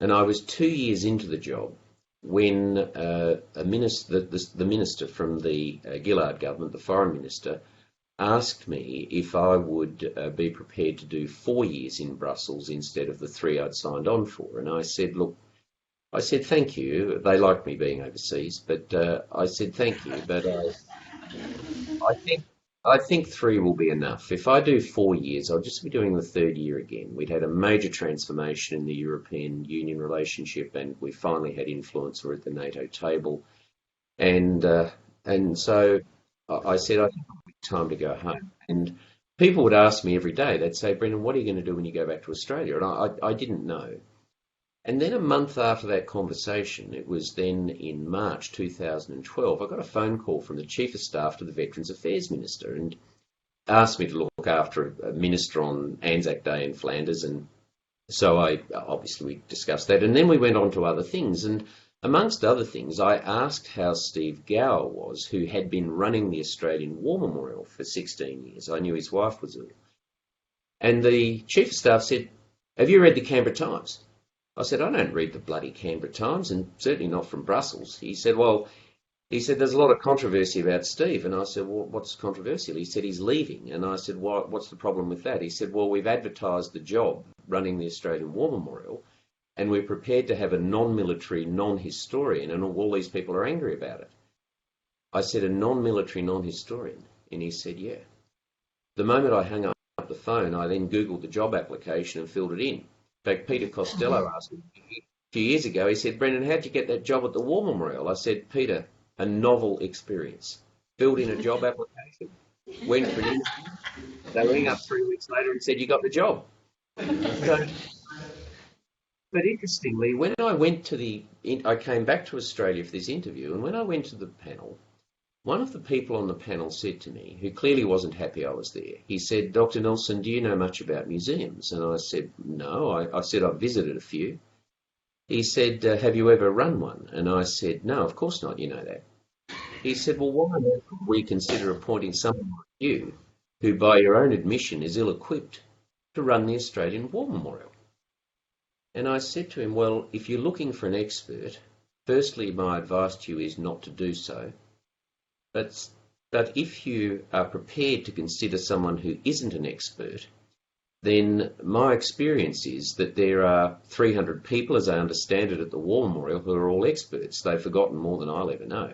And I was 2 years into the job when the minister from the Gillard government, the foreign minister, asked me if I would be prepared to do 4 years in Brussels instead of the 3 I'd signed on for. And I said, look, thank you. They liked me being overseas, but I said, thank you, but I think 3 will be enough. If I do 4 years, I'll just be doing the 3rd year again. We'd had a major transformation in the European Union relationship, and we finally had influence. We're at the NATO table, and so I said, I think it's time to go home. And people would ask me every day. They'd say, Brendan, what are you going to do when you go back to Australia? And I didn't know. And then a month after that conversation, it was then in March 2012, I got a phone call from the Chief of Staff to the Veterans Affairs Minister and asked me to look after a minister on Anzac Day in Flanders. And so we discussed that. And then we went on to other things. And amongst other things, I asked how Steve Gower was, who had been running the Australian War Memorial for 16 years. I knew his wife was ill. And the Chief of Staff said, have you read the Canberra Times? I said, I don't read the bloody Canberra Times, and certainly not from Brussels. He said, there's a lot of controversy about Steve. And I said, well, what's controversial? He said, he's leaving. And I said, what's the problem with that? He said, well, we've advertised the job running the Australian War Memorial, and we're prepared to have a non-military, non-historian, and all these people are angry about it. I said, a non-military, non-historian? And he said, yeah. The moment I hung up the phone, I then Googled the job application and filled it in. In fact, Peter Costello asked me a few years ago, he said, Brendan, how'd you get that job at the War Memorial? I said, Peter, a novel experience. Filled in a job application, went for an interview. They rang up 3 weeks later and said, you got the job. So, but interestingly, when I went I came back to Australia for this interview, and when I went to the panel, one of the people on the panel said to me, who clearly wasn't happy I was there, he said, Dr. Nelson, do you know much about museums? And I said, no. I said, I've visited a few. He said, have you ever run one? And I said, no, of course not, you know that. He said, well, why would we consider appointing someone like you, who by your own admission is ill-equipped, to run the Australian War Memorial? And I said to him, well, if you're looking for an expert, firstly, my advice to you is not to do so. But if you are prepared to consider someone who isn't an expert, then my experience is that there are 300 people, as I understand it, at the War Memorial who are all experts. They've forgotten more than I'll ever know.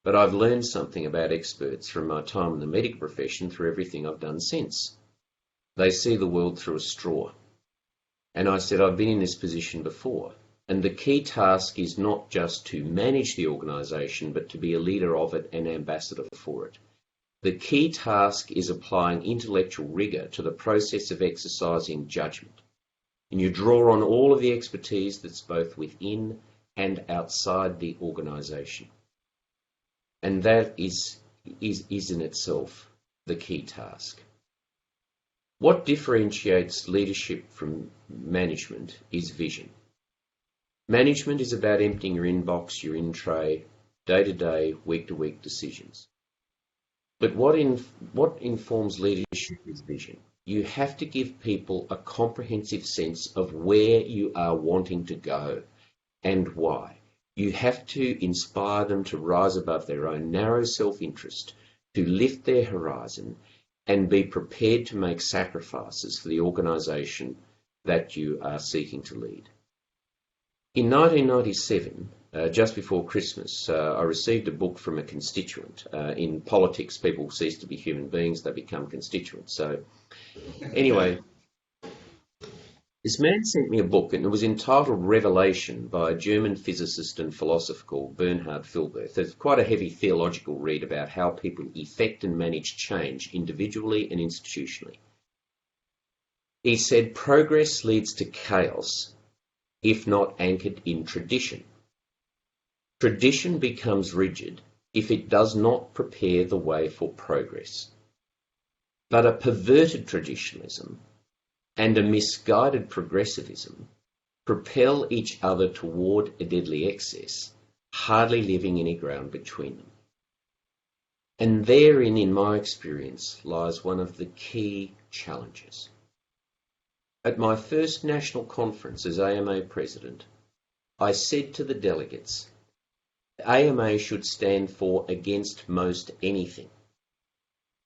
But I've learned something about experts from my time in the medical profession through everything I've done since. They see the world through a straw. And I said, I've been in this position before. And the key task is not just to manage the organisation, but to be a leader of it and ambassador for it. The key task is applying intellectual rigour to the process of exercising judgment. And you draw on all of the expertise that's both within and outside the organisation. And that is in itself the key task. What differentiates leadership from management is vision. Management is about emptying your inbox, your in-tray, day-to-day, week-to-week decisions. But what informs leadership is vision. You have to give people a comprehensive sense of where you are wanting to go and why. You have to inspire them to rise above their own narrow self-interest, to lift their horizon, and be prepared to make sacrifices for the organisation that you are seeking to lead. In 1997, just before Christmas, I received a book from a constituent. In politics, people cease to be human beings, they become constituents. So anyway, this man sent me a book, and it was entitled Revelation by a German physicist and philosopher called Bernhard Filbert. It's quite a heavy theological read about how people effect and manage change individually and institutionally. He said, progress leads to chaos if not anchored in tradition. Tradition becomes rigid if it does not prepare the way for progress. But a perverted traditionalism and a misguided progressivism propel each other toward a deadly excess, hardly leaving any ground between them. And therein, in my experience, lies one of the key challenges. At my first national conference as AMA president, I said to the delegates, AMA should stand for against most anything.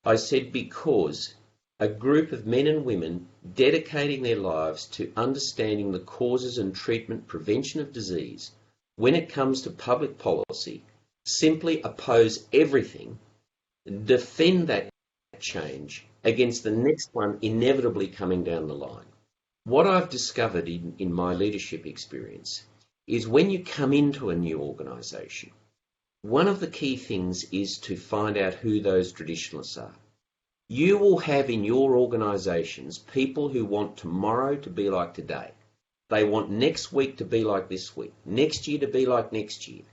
I said because a group of men and women dedicating their lives to understanding the causes and treatment prevention of disease when it comes to public policy simply oppose everything, defend that change against the next one inevitably coming down the line. What I've discovered in my leadership experience is when you come into a new organisation, one of the key things is to find out who those traditionalists are. You will have in your organisations people who want tomorrow to be like today. They want next week to be like this week, next year to be like next year.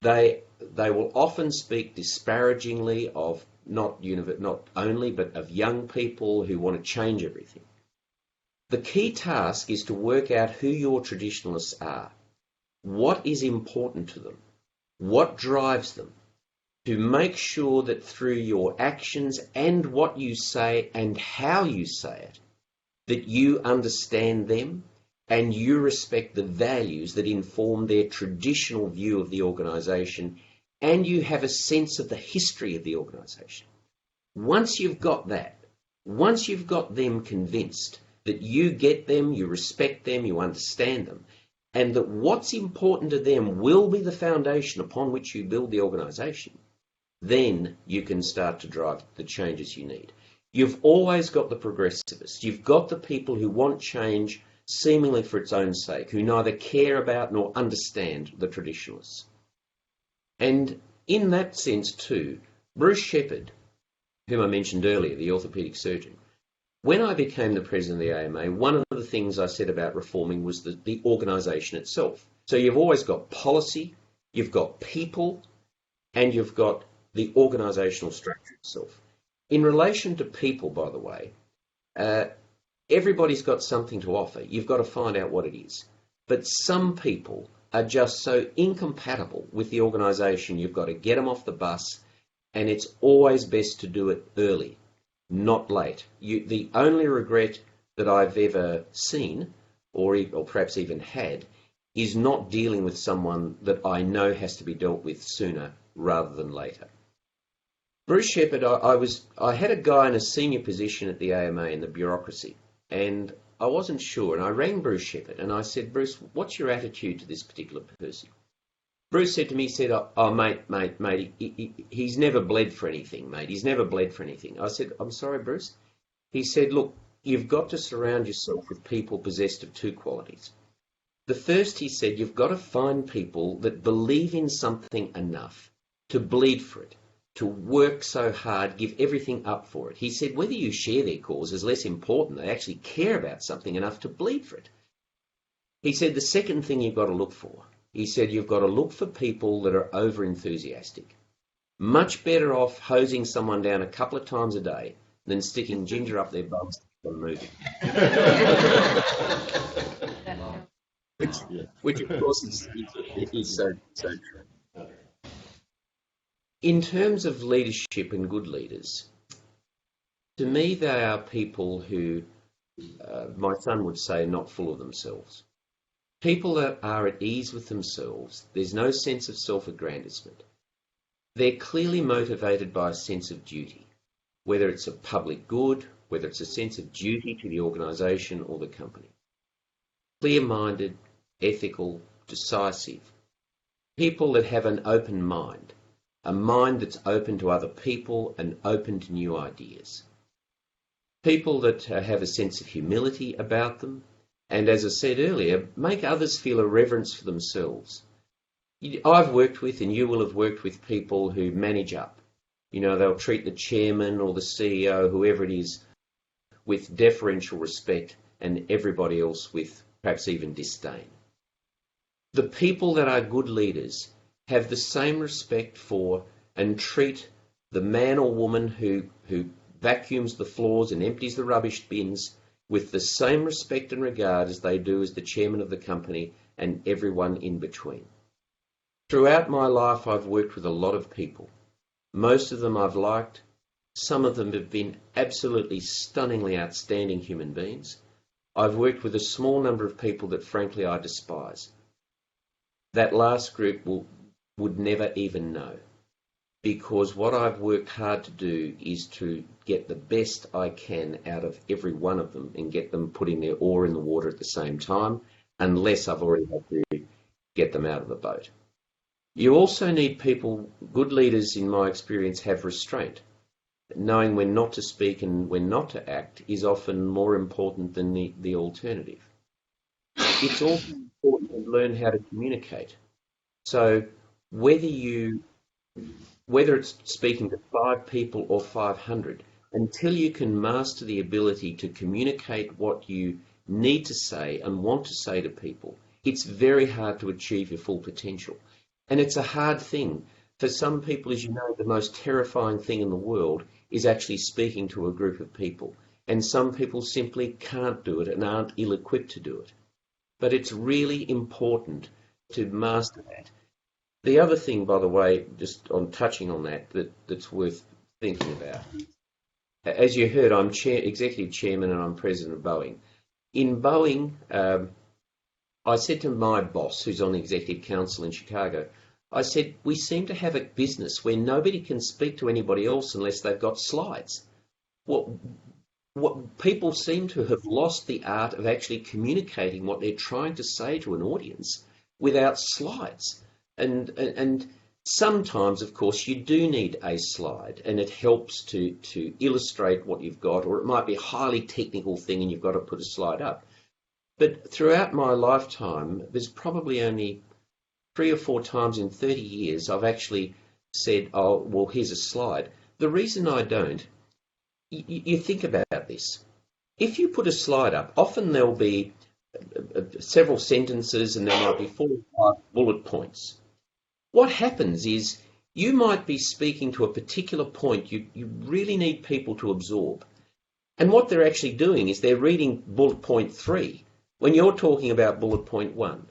They will often speak disparagingly of not only, but of young people who want to change everything. The key task is to work out who your traditionalists are, what is important to them, what drives them, to make sure that through your actions and what you say and how you say it, that you understand them and you respect the values that inform their traditional view of the organisation, and you have a sense of the history of the organisation. Once you've got that, once you've got them convinced that you get them, you respect them, you understand them, and that what's important to them will be the foundation upon which you build the organisation, then you can start to drive the changes you need. You've always got the progressivists. You've got the people who want change seemingly for its own sake, who neither care about nor understand the traditionalists. And in that sense too, Bruce Shepherd, whom I mentioned earlier, the orthopaedic surgeon, when I became the president of the AMA, one of the things I said about reforming was the organisation itself. So you've always got policy, you've got people, and you've got the organisational structure itself. In relation to people, by the way, everybody's got something to offer. You've got to find out what it is. But some people are just so incompatible with the organisation, you've got to get them off the bus, and it's always best to do it early, not late. The only regret that I've ever seen, or perhaps even had, is not dealing with someone that I know has to be dealt with sooner rather than later. Bruce Shepherd, I had a guy in a senior position at the AMA in the bureaucracy, and I wasn't sure, and I rang Bruce Shepherd and I said, Bruce, what's your attitude to this particular person? Bruce said to me, mate, he's never bled for anything, mate. He's never bled for anything. I said, I'm sorry, Bruce. He said, look, you've got to surround yourself with people possessed of two qualities. The first, he said, you've got to find people that believe in something enough to bleed for it, to work so hard, give everything up for it. He said, whether you share their cause is less important. They actually care about something enough to bleed for it. He said, the second thing you've got to look for, he said, you've got to look for people that are over-enthusiastic. Much better off hosing someone down a couple of times a day than sticking ginger up their bums to keep them moving. which of course is so true. In terms of leadership and good leaders, to me they are people who, my son would say, not full of themselves. People that are at ease with themselves. There's no sense of self-aggrandisement. They're clearly motivated by a sense of duty, whether it's a public good, whether it's a sense of duty to the organisation or the company. Clear-minded, ethical, decisive. People that have an open mind, a mind that's open to other people and open to new ideas. People that have a sense of humility about them, and as I said earlier, make others feel a reverence for themselves. I've worked with, and you will have worked with, people who manage up. They'll treat the chairman or the CEO, whoever it is, with deferential respect, and everybody else with perhaps even disdain. The people that are good leaders have the same respect for and treat the man or woman who vacuums the floors and empties the rubbish bins with the same respect and regard as they do as the chairman of the company and everyone in between. Throughout my life, I've worked with a lot of people. Most of them I've liked. Some of them have been absolutely stunningly outstanding human beings. I've worked with a small number of people that frankly I despise. That last group would never even know, because what I've worked hard to do is to get the best I can out of every one of them and get them putting their oar in the water at the same time, unless I've already had to get them out of the boat. You also need people, good leaders in my experience have restraint. Knowing when not to speak and when not to act is often more important than the alternative. It's also important to learn how to communicate. So whether it's speaking to 5 people or 500, until you can master the ability to communicate what you need to say and want to say to people, it's very hard to achieve your full potential. And it's a hard thing. For some people, as you know, the most terrifying thing in the world is actually speaking to a group of people. And some people simply can't do it and aren't ill-equipped to do it. But it's really important to master that. The other thing, by the way, just on touching on that's worth thinking about. As you heard, I'm executive chairman and I'm president of Boeing. In Boeing, I said to my boss, who's on the executive council in Chicago, I said, we seem to have a business where nobody can speak to anybody else unless they've got slides. What people seem to have lost the art of actually communicating what they're trying to say to an audience without slides. And sometimes, of course, you do need a slide, and it helps to illustrate what you've got, or it might be a highly technical thing and you've got to put a slide up. But throughout my lifetime, there's probably only 3 or 4 times in 30 years I've actually said, oh, well, here's a slide. The reason I don't, you think about this. If you put a slide up, often there'll be several sentences and there might be 4 or 5 bullet points. What happens is you might be speaking to a particular point you really need people to absorb. And what they're actually doing is they're reading bullet point 3 when you're talking about bullet point 1.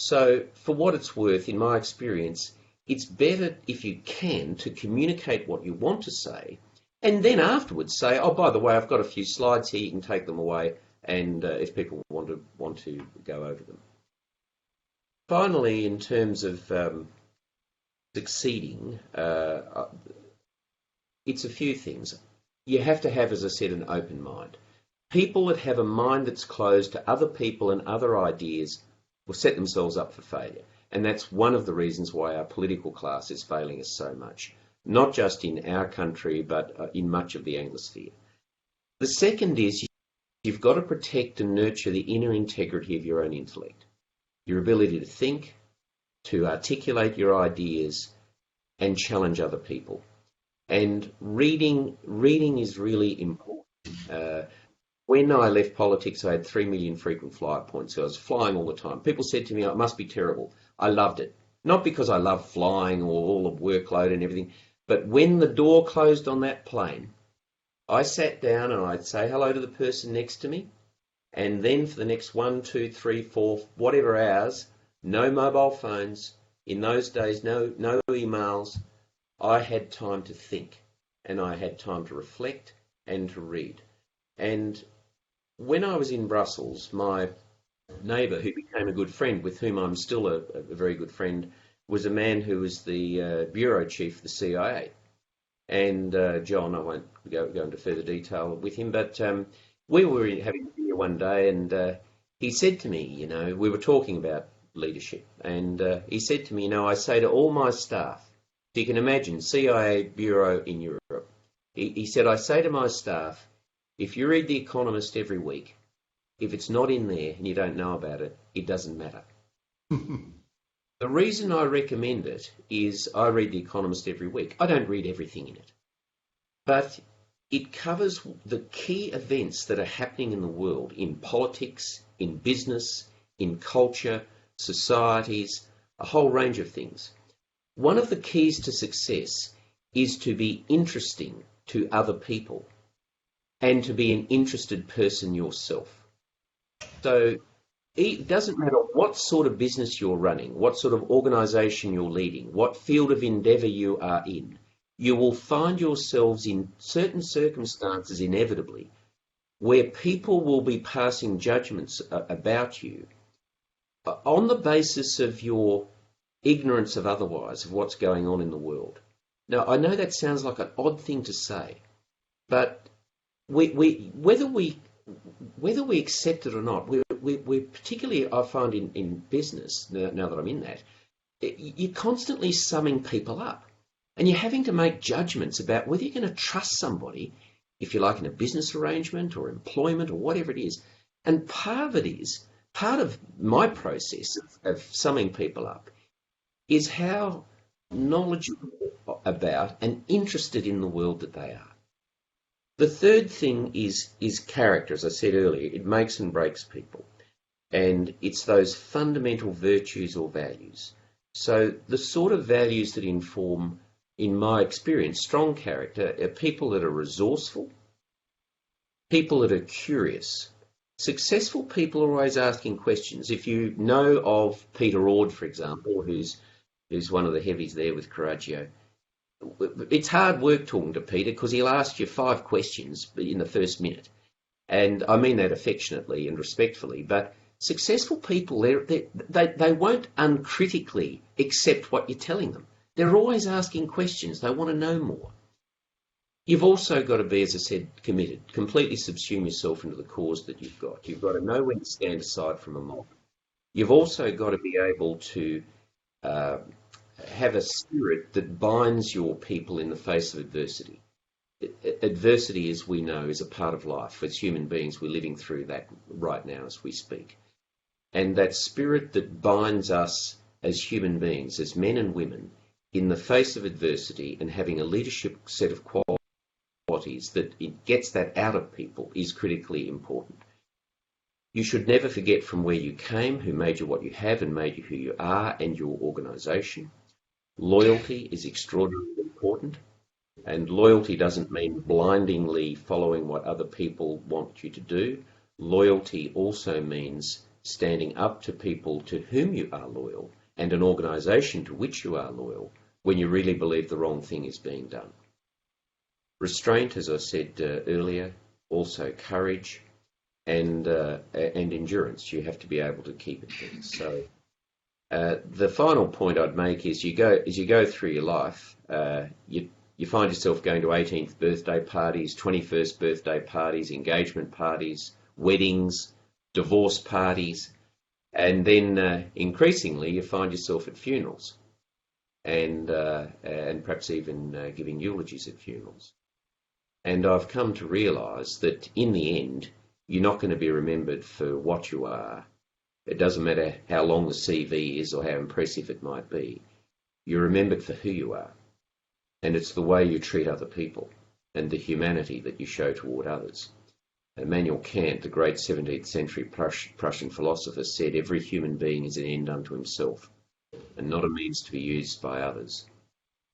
So for what it's worth, in my experience, it's better if you can to communicate what you want to say and then afterwards say, oh, by the way, I've got a few slides here, you can take them away, and if people want to go over them. Finally, in terms of succeeding, it's a few things. You have to have, as I said, an open mind. People that have a mind that's closed to other people and other ideas will set themselves up for failure. And that's one of the reasons why our political class is failing us so much, not just in our country, but in much of the Anglosphere. The second is you've got to protect and nurture the inner integrity of your own intellect, your ability to think, to articulate your ideas, and challenge other people. And reading is really important. When I left politics, I had 3 million frequent flyer points, so I was flying all the time. People said to me, oh, it must be terrible. I loved it. Not because I love flying or all the workload and everything, but when the door closed on that plane, I sat down and I'd say hello to the person next to me, and then for the next 1, 2, 3, 4, whatever hours, no mobile phones. In those days, no emails. I had time to think, and I had time to reflect and to read. And when I was in Brussels, my neighbour, who became a good friend, with whom I'm still a very good friend, was a man who was the bureau chief of the CIA. And John, I won't go into further detail with him, but we were having a beer one day, and he said to me, we were talking about leadership. And he said to me, I say to all my staff, so you can imagine, CIA bureau in Europe, he said, I say to my staff, if you read The Economist every week, if it's not in there and you don't know about it, it doesn't matter. The reason I recommend it is I read The Economist every week. I don't read everything in it, but it covers the key events that are happening in the world, in politics, in business, in culture, societies, a whole range of things. One of the keys to success is to be interesting to other people and to be an interested person yourself. So it doesn't matter what sort of business you're running, what sort of organisation you're leading, what field of endeavour you are in, you will find yourselves in certain circumstances inevitably where people will be passing judgments about you on the basis of your ignorance of otherwise, of what's going on in the world. Now, I know that sounds like an odd thing to say, but whether we accept it or not, we're particularly, I find in business, now that I'm in that, you're constantly summing people up. And you're having to make judgments about whether you're going to trust somebody, if you like, in a business arrangement or employment or whatever it is. And part of my process of summing people up is how knowledgeable about and interested in the world that they are. The third thing is character. As I said earlier, it makes and breaks people. And it's those fundamental virtues or values. So the sort of values that inform, in my experience, strong character are people that are resourceful, people that are curious. Successful people are always asking questions. If you know of Peter Ord, for example, who's one of the heavies there with Coraggio, it's hard work talking to Peter because he'll ask you 5 questions in the first minute. And I mean that affectionately and respectfully, but successful people, they won't uncritically accept what you're telling them. They're always asking questions. They want to know more. You've also got to be, as I said, committed, completely subsume yourself into the cause that you've got. You've got to know when to stand aside from a mob. You've also got to be able to have a spirit that binds your people in the face of adversity. Adversity, as we know, is a part of life. As human beings, we're living through that right now as we speak. And that spirit that binds us as human beings, as men and women, in the face of adversity and having a leadership set of qualities that it gets that out of people is critically important. You should never forget from where you came, who made you what you have and made you who you are, and your organisation. Loyalty is extraordinarily important, and loyalty doesn't mean blindingly following what other people want you to do. Loyalty also means standing up to people to whom you are loyal and an organisation to which you are loyal when you really believe the wrong thing is being done. Restraint, as I said earlier, also courage and endurance. You have to be able to keep at things. So the final point I'd make is as you go through your life, you find yourself going to 18th birthday parties, 21st birthday parties, engagement parties, weddings, divorce parties, and then increasingly you find yourself at funerals and perhaps even giving eulogies at funerals. And I've come to realise that in the end, you're not going to be remembered for what you are. It doesn't matter how long the CV is or how impressive it might be. You're remembered for who you are. And it's the way you treat other people and the humanity that you show toward others. Immanuel Kant, the great 17th century Prussian philosopher, said every human being is an end unto himself and not a means to be used by others.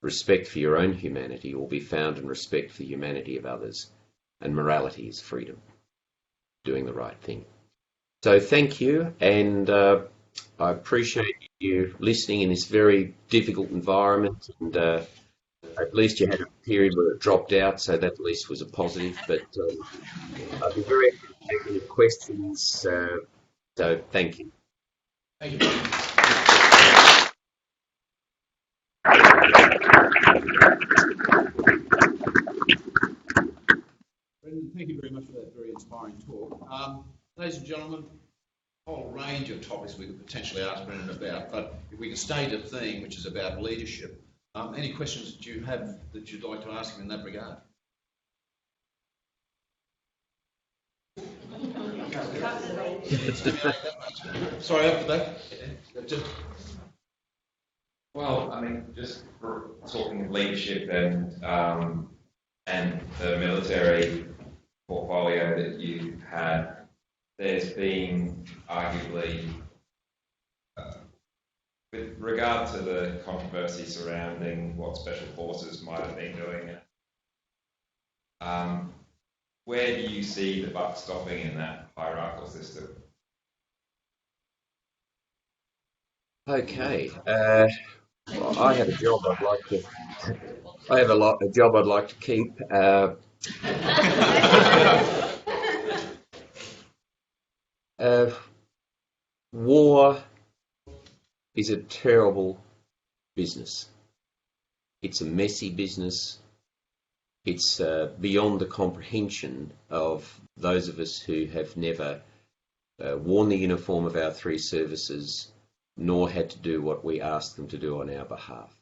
Respect for your own humanity will be found in respect for the humanity of others, and morality is freedom, doing the right thing. So thank you, and I appreciate you listening in this very difficult environment, and at least you had a period where it dropped out, so that at least was a positive, but I'd be very happy to take any questions, so thank you. Thank you. Brendan, thank you very much for that very inspiring talk. Ladies and gentlemen, whole range of topics we could potentially ask Brendan about, but if we can stay to theme, which is about leadership, any questions that you have that you'd like to ask him in that regard? Sorry, after that. Well, I mean, just for talking of leadership and the military portfolio that you had, there's been arguably, with regard to the controversy surrounding what special forces might have been doing, where do you see the buck stopping in that hierarchical system? Okay. Well, I have a job I'd like to. I have a job I'd like to keep. War is a terrible business. It's a messy business. It's beyond the comprehension of those of us who have never worn the uniform of our three services, nor had to do what we asked them to do on our behalf.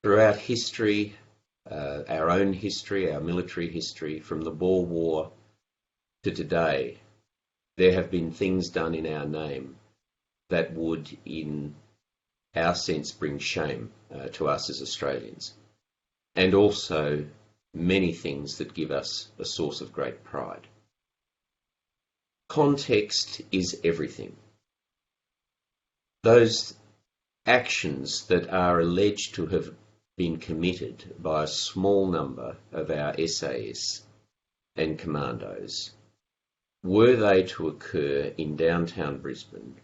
Throughout history, our own history, our military history, from the Boer War to today, there have been things done in our name that would, in our sense, bring shame to us as Australians, and also many things that give us a source of great pride. Context is everything. Those actions that are alleged to have been committed by a small number of our SAS and commandos, were they to occur in downtown Brisbane,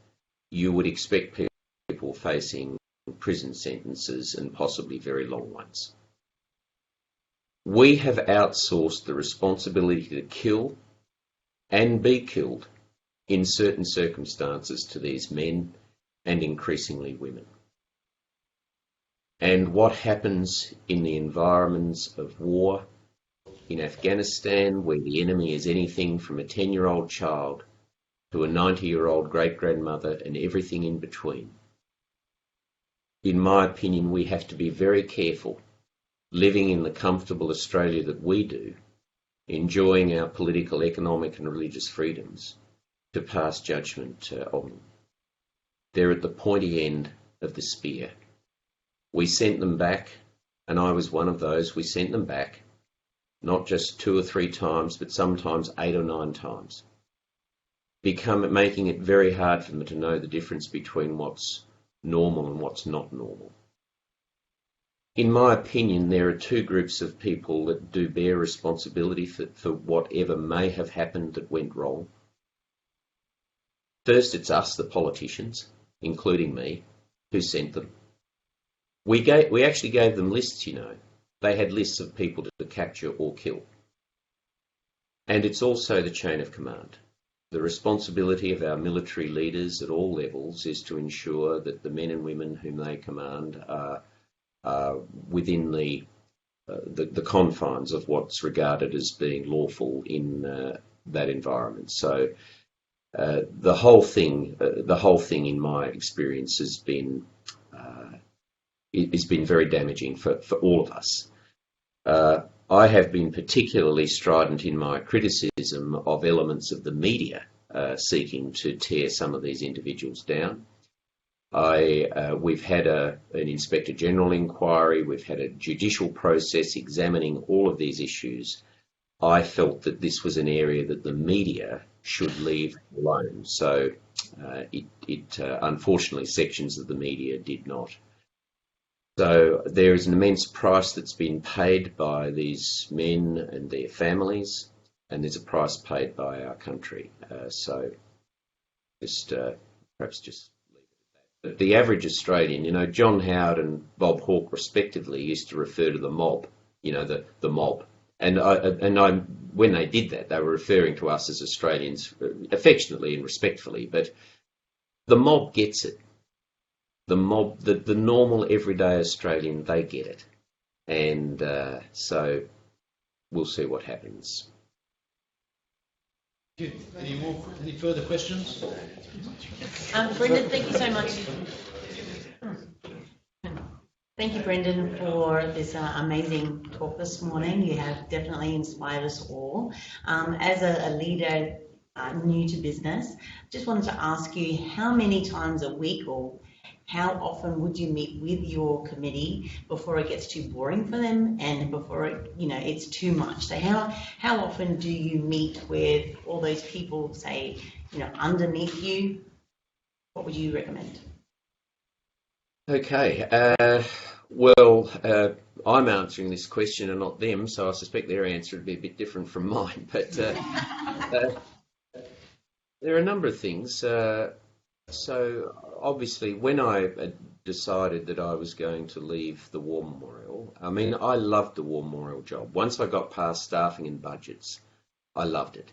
you would expect people facing prison sentences and possibly very long ones. We have outsourced the responsibility to kill and be killed in certain circumstances to these men and increasingly women. And what happens in the environments of war in Afghanistan, where the enemy is anything from a 10-year-old child to a 90-year-old great-grandmother and everything in between. In my opinion, we have to be very careful, living in the comfortable Australia that we do, enjoying our political, economic and religious freedoms, to pass judgment on them. They're at the pointy end of the spear. We sent them back, and I was one of those. We sent them back, not just 2 or 3 times, but sometimes 8 or 9 times, making it very hard for them to know the difference between what's normal and what's not normal. In my opinion, there are 2 groups of people that do bear responsibility for whatever may have happened that went wrong. First, it's us, the politicians, including me, who sent them. We actually gave them lists, you know. They had lists of people to capture or kill. And it's also the chain of command. The responsibility of our military leaders at all levels is to ensure that the men and women whom they command are within the confines of what's regarded as being lawful in that environment. So the whole thing, in my experience, has been very damaging for all of us. I have been particularly strident in my criticism of elements of the media seeking to tear some of these individuals down. We've had an Inspector General inquiry, we've had a judicial process examining all of these issues. I felt that this was an area that the media should leave alone. So unfortunately, sections of the media did not. So there is an immense price that's been paid by these men and their families, and there's a price paid by our country. So perhaps just leave it at that. But the average Australian, you know, John Howard and Bob Hawke respectively used to refer to the mob, you know, the mob. And when they did that, they were referring to us as Australians affectionately and respectfully, but the mob gets it. The mob, the normal everyday Australian, they get it. And so we'll see what happens. Thank you. Any further questions? Brendan, thank you so much. Thank you, Brendan, for this amazing talk this morning. You have definitely inspired us all. As a leader new to business, just wanted to ask you how many times a week or how often would you meet with your committee before it gets too boring for them and before it's too much? So how often do you meet with all those people, say, underneath you? What would you recommend? Okay. Well, I'm answering this question and not them, so I suspect their answer would be a bit different from mine. But there are a number of things. So obviously, when I decided that I was going to leave the War Memorial, I mean, I loved the War Memorial job. Once I got past staffing and budgets, I loved it.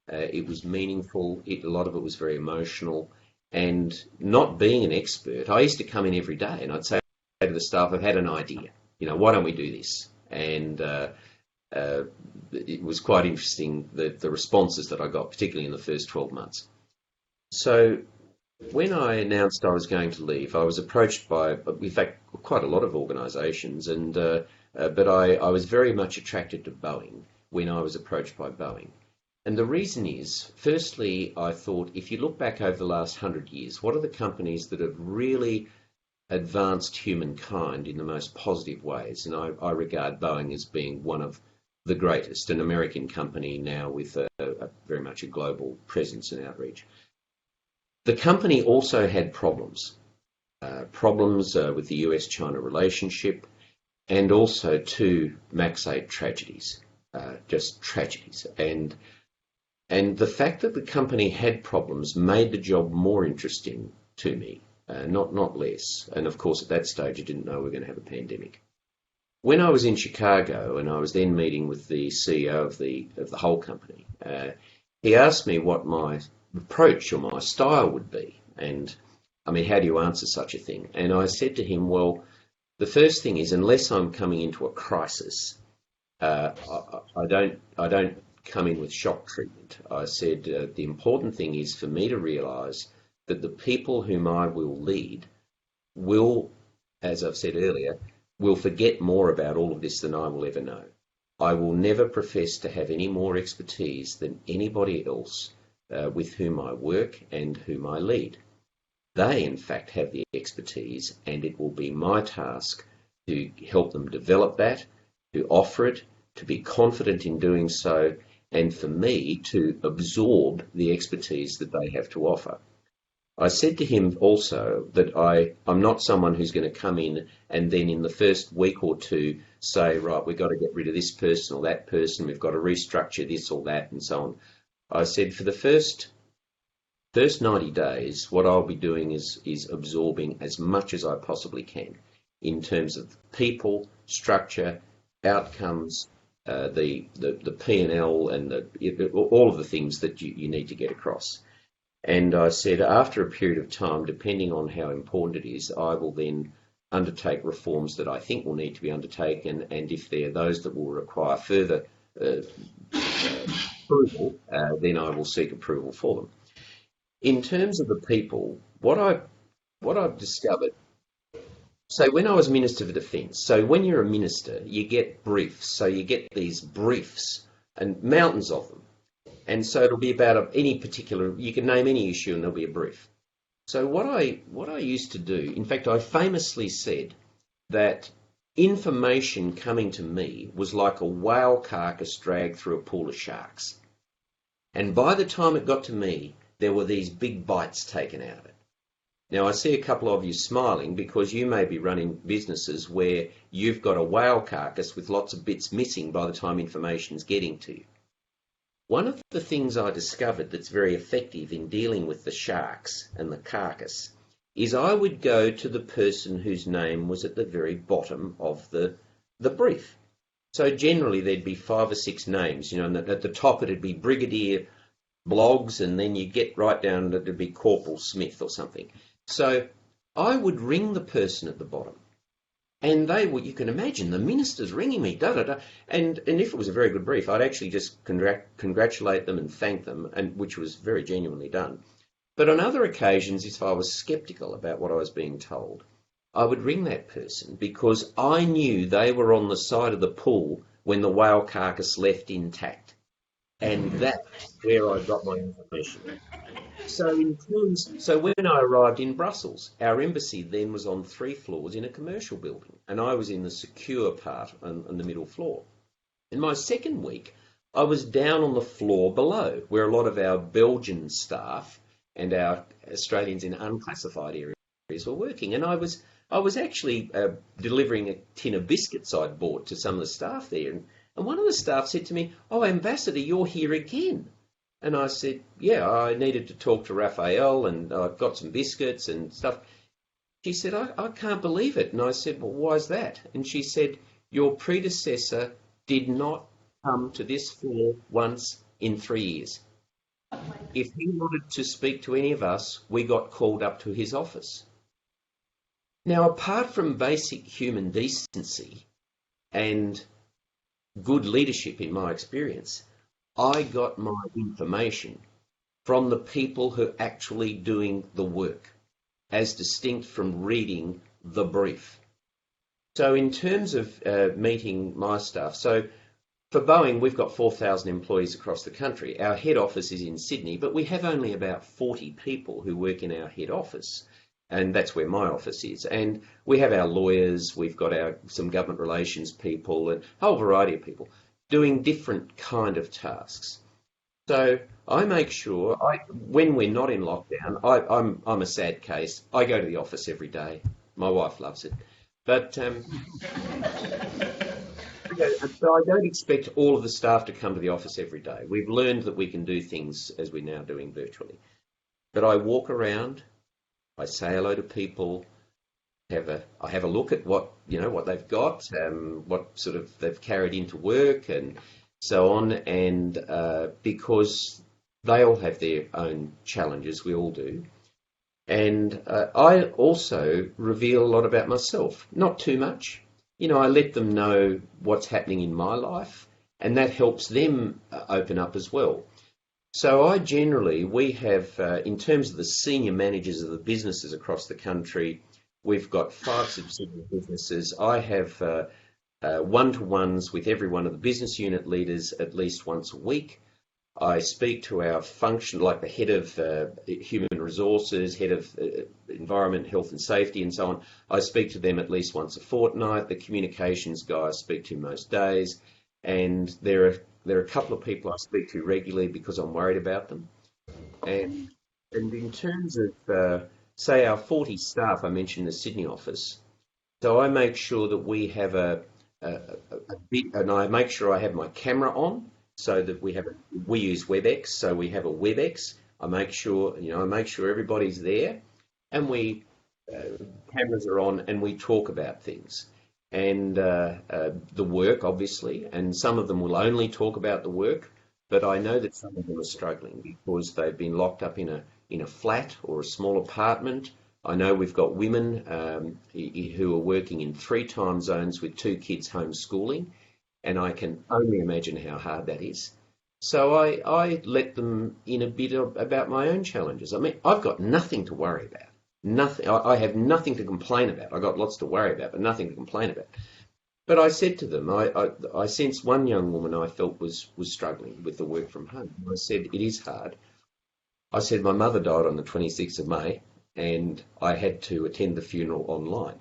It was meaningful. A lot of it was very emotional. And not being an expert, I used to come in every day and I'd say to the staff, I've had an idea. Why don't we do this? And it was quite interesting, the responses that I got, particularly in the first 12 months. So when I announced I was going to leave, I was approached by, in fact, quite a lot of organisations, but I was very much attracted to Boeing when I was approached by Boeing. And the reason is, firstly, I thought, if you look back over the last 100 years, what are the companies that have really advanced humankind in the most positive ways? And I regard Boeing as being one of the greatest, an American company now with a very much a global presence and outreach. The company also had problems with the US-China relationship, and also two MAX 8 tragedies, just tragedies. And the fact that the company had problems made the job more interesting to me, not less. And of course, at that stage, I didn't know we were going to have a pandemic. When I was in Chicago, and I was then meeting with the CEO of the whole company, he asked me what my approach or my style would be. And I mean, how do you answer such a thing? And I said to him, well, the first thing is, unless I'm coming into a crisis, I don't come in with shock treatment. I said the important thing is for me to realise that the people whom I will lead will, as I've said earlier, will forget more about all of this than I will ever know. I will never profess to have any more expertise than anybody else with whom I work and whom I lead. They, in fact, have the expertise, and it will be my task to help them develop that, to offer it, to be confident in doing so, and for me to absorb the expertise that they have to offer. I said to him also that I'm not someone who's going to come in and then in the first week or two say, right, we've got to get rid of this person or that person, we've got to restructure this or that and so on. I said for the first 90 days, what I'll be doing is absorbing as much as I possibly can in terms of people, structure, outcomes, the P&L and all of the things that you need to get across. And I said after a period of time, depending on how important it is, I will then undertake reforms that I think will need to be undertaken, and if there are those that will require further approval, then I will seek approval for them. In terms of the people, what I've discovered, so when I was Minister for Defence, so when you're a minister, you get briefs. So you get these briefs, and mountains of them. And so it'll be about any particular, you can name any issue and there'll be a brief. So what I used to do, in fact, I famously said that information coming to me was like a whale carcass dragged through a pool of sharks. And by the time it got to me, there were these big bites taken out of it. Now, I see a couple of you smiling because you may be running businesses where you've got a whale carcass with lots of bits missing by the time information's getting to you. One of the things I discovered that's very effective in dealing with the sharks and the carcass is I would go to the person whose name was at the very bottom of the brief. So generally there'd be 5 or 6 names, and at the top it'd be Brigadier Bloggs, and then you get right down and it'd be Corporal Smith or something. So I would ring the person at the bottom And they were, you can imagine, the minister's ringing me, da da da. And if it was a very good brief, I'd actually just congratulate them and thank them, and which was very genuinely done. But on other occasions, if I was sceptical about what I was being told, I would ring that person because I knew they were on the side of the pool when the whale carcass left intact. And that's where I got my information. So when I arrived in Brussels, our embassy then was on 3 floors in a commercial building, and I was in the secure part on the middle floor. In my second week, I was down on the floor below, where a lot of our Belgian staff and our Australians in unclassified areas were working, and I was actually delivering a tin of biscuits I'd bought to some of the staff there, and one of the staff said to me, "Oh, Ambassador, you're here again." And I said, "Yeah, I needed to talk to Raphael and I've got some biscuits and stuff." She said, I can't believe it. And I said, "Well, why is that?" And she said, "Your predecessor did not come to this floor once in 3 years. If he wanted to speak to any of us, we got called up to his office." Now, apart from basic human decency and good leadership in my experience, I got my information from the people who are actually doing the work, as distinct from reading the brief. So in terms of meeting my staff, so for Boeing, we've got 4,000 employees across the country. Our head office is in Sydney, but we have only about 40 people who work in our head office, and that's where my office is. And we have our lawyers, we've got some government relations people, and a whole variety of people doing different kind of tasks. So I make sure, when we're not in lockdown, I'm a sad case. I go to the office every day. My wife loves it. But so I don't expect all of the staff to come to the office every day. We've learned that we can do things as we're now doing virtually. But I walk around, I say hello to people, I have a look at what they've got, what sort of they've carried into work and so on, and because they all have their own challenges, we all do. And I also reveal a lot about myself, not too much. I let them know what's happening in my life, and that helps them open up as well. So we have, in terms of the senior managers of the businesses across the country, we've got 5 subsidiary businesses. I have one-to-ones with every one of the business unit leaders at least once a week. I speak to our function, like the head of human resources, head of environment, health and safety, and so on. I speak to them at least once a fortnight. The communications guy I speak to most days, and there are a couple of people I speak to regularly because I'm worried about them. And in terms of say our 40 staff I mentioned in the Sydney office, so I make sure that we have a bit, and I make sure I have my camera on, so that we use WebEx, so we have a WebEx. I make sure everybody's there, and cameras are on, and we talk about things and the work, obviously, and some of them will only talk about the work, but I know that some of them are struggling because they've been locked up in a flat or a small apartment. I know we've got women who are working in 3 time zones with 2 kids homeschooling, and I can only imagine how hard that is. So I let them in a bit about my own challenges. I mean, I've got nothing to worry about. Nothing. I have nothing to complain about. I've got lots to worry about, but nothing to complain about. But I said to them, I sensed one young woman I felt was struggling with the work from home. I said, "It is hard." I said, "My mother died on the 26th of May, and I had to attend the funeral online."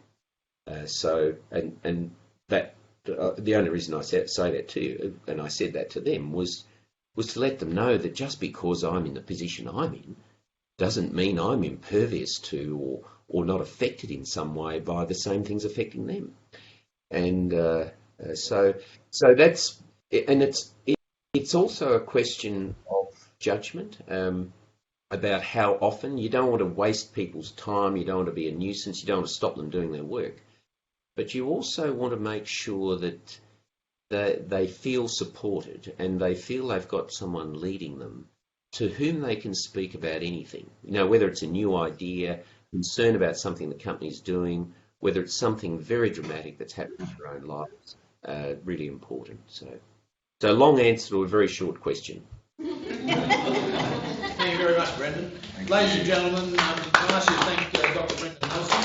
The only reason I say that to you, and I said that to them, was to let them know that just because I'm in the position I'm in, doesn't mean I'm impervious to or not affected in some way by the same things affecting them. And so that's, and it's also a question of judgment about how often. You don't want to waste people's time, you don't want to be a nuisance, you don't want to stop them doing their work. But you also want to make sure that they feel supported and they feel they've got someone leading them to whom they can speak about anything. Whether it's a new idea, concern about something the company's doing, whether it's something very dramatic that's happened in your own lives. Really important. So long answer to a very short question. Thank you very much, Brendan. Ladies and gentlemen, can I ask you to thank Dr. Brendan Nelson?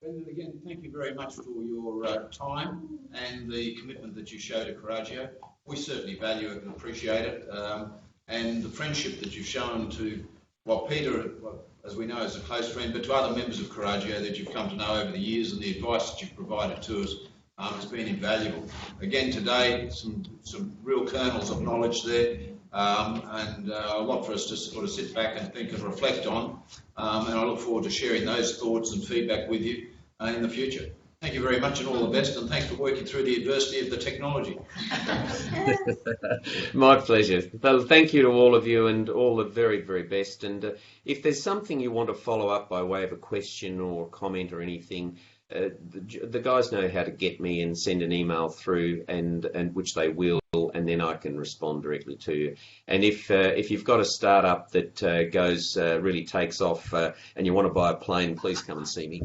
Brendan, again, thank you very much for your time and the commitment that you show to Coraggio. We certainly value it and appreciate it, and the friendship that you've shown to, well, Peter, as we know, is a close friend, but to other members of Coraggio that you've come to know over the years, and the advice that you've provided to us has been invaluable. Again, today, some real kernels of knowledge there, and a lot for us to sort of sit back and think and reflect on, and I look forward to sharing those thoughts and feedback with you in the future. Thank you very much and all the best, and thanks for working through the adversity of the technology. My pleasure. Well, thank you to all of you, and all the very, very best. And if there's something you want to follow up by way of a question or comment or anything, the guys know how to get me and send an email through, and which they will, and then I can respond directly to you. And if you've got a startup that really takes off, and you want to buy a plane, please come and see me.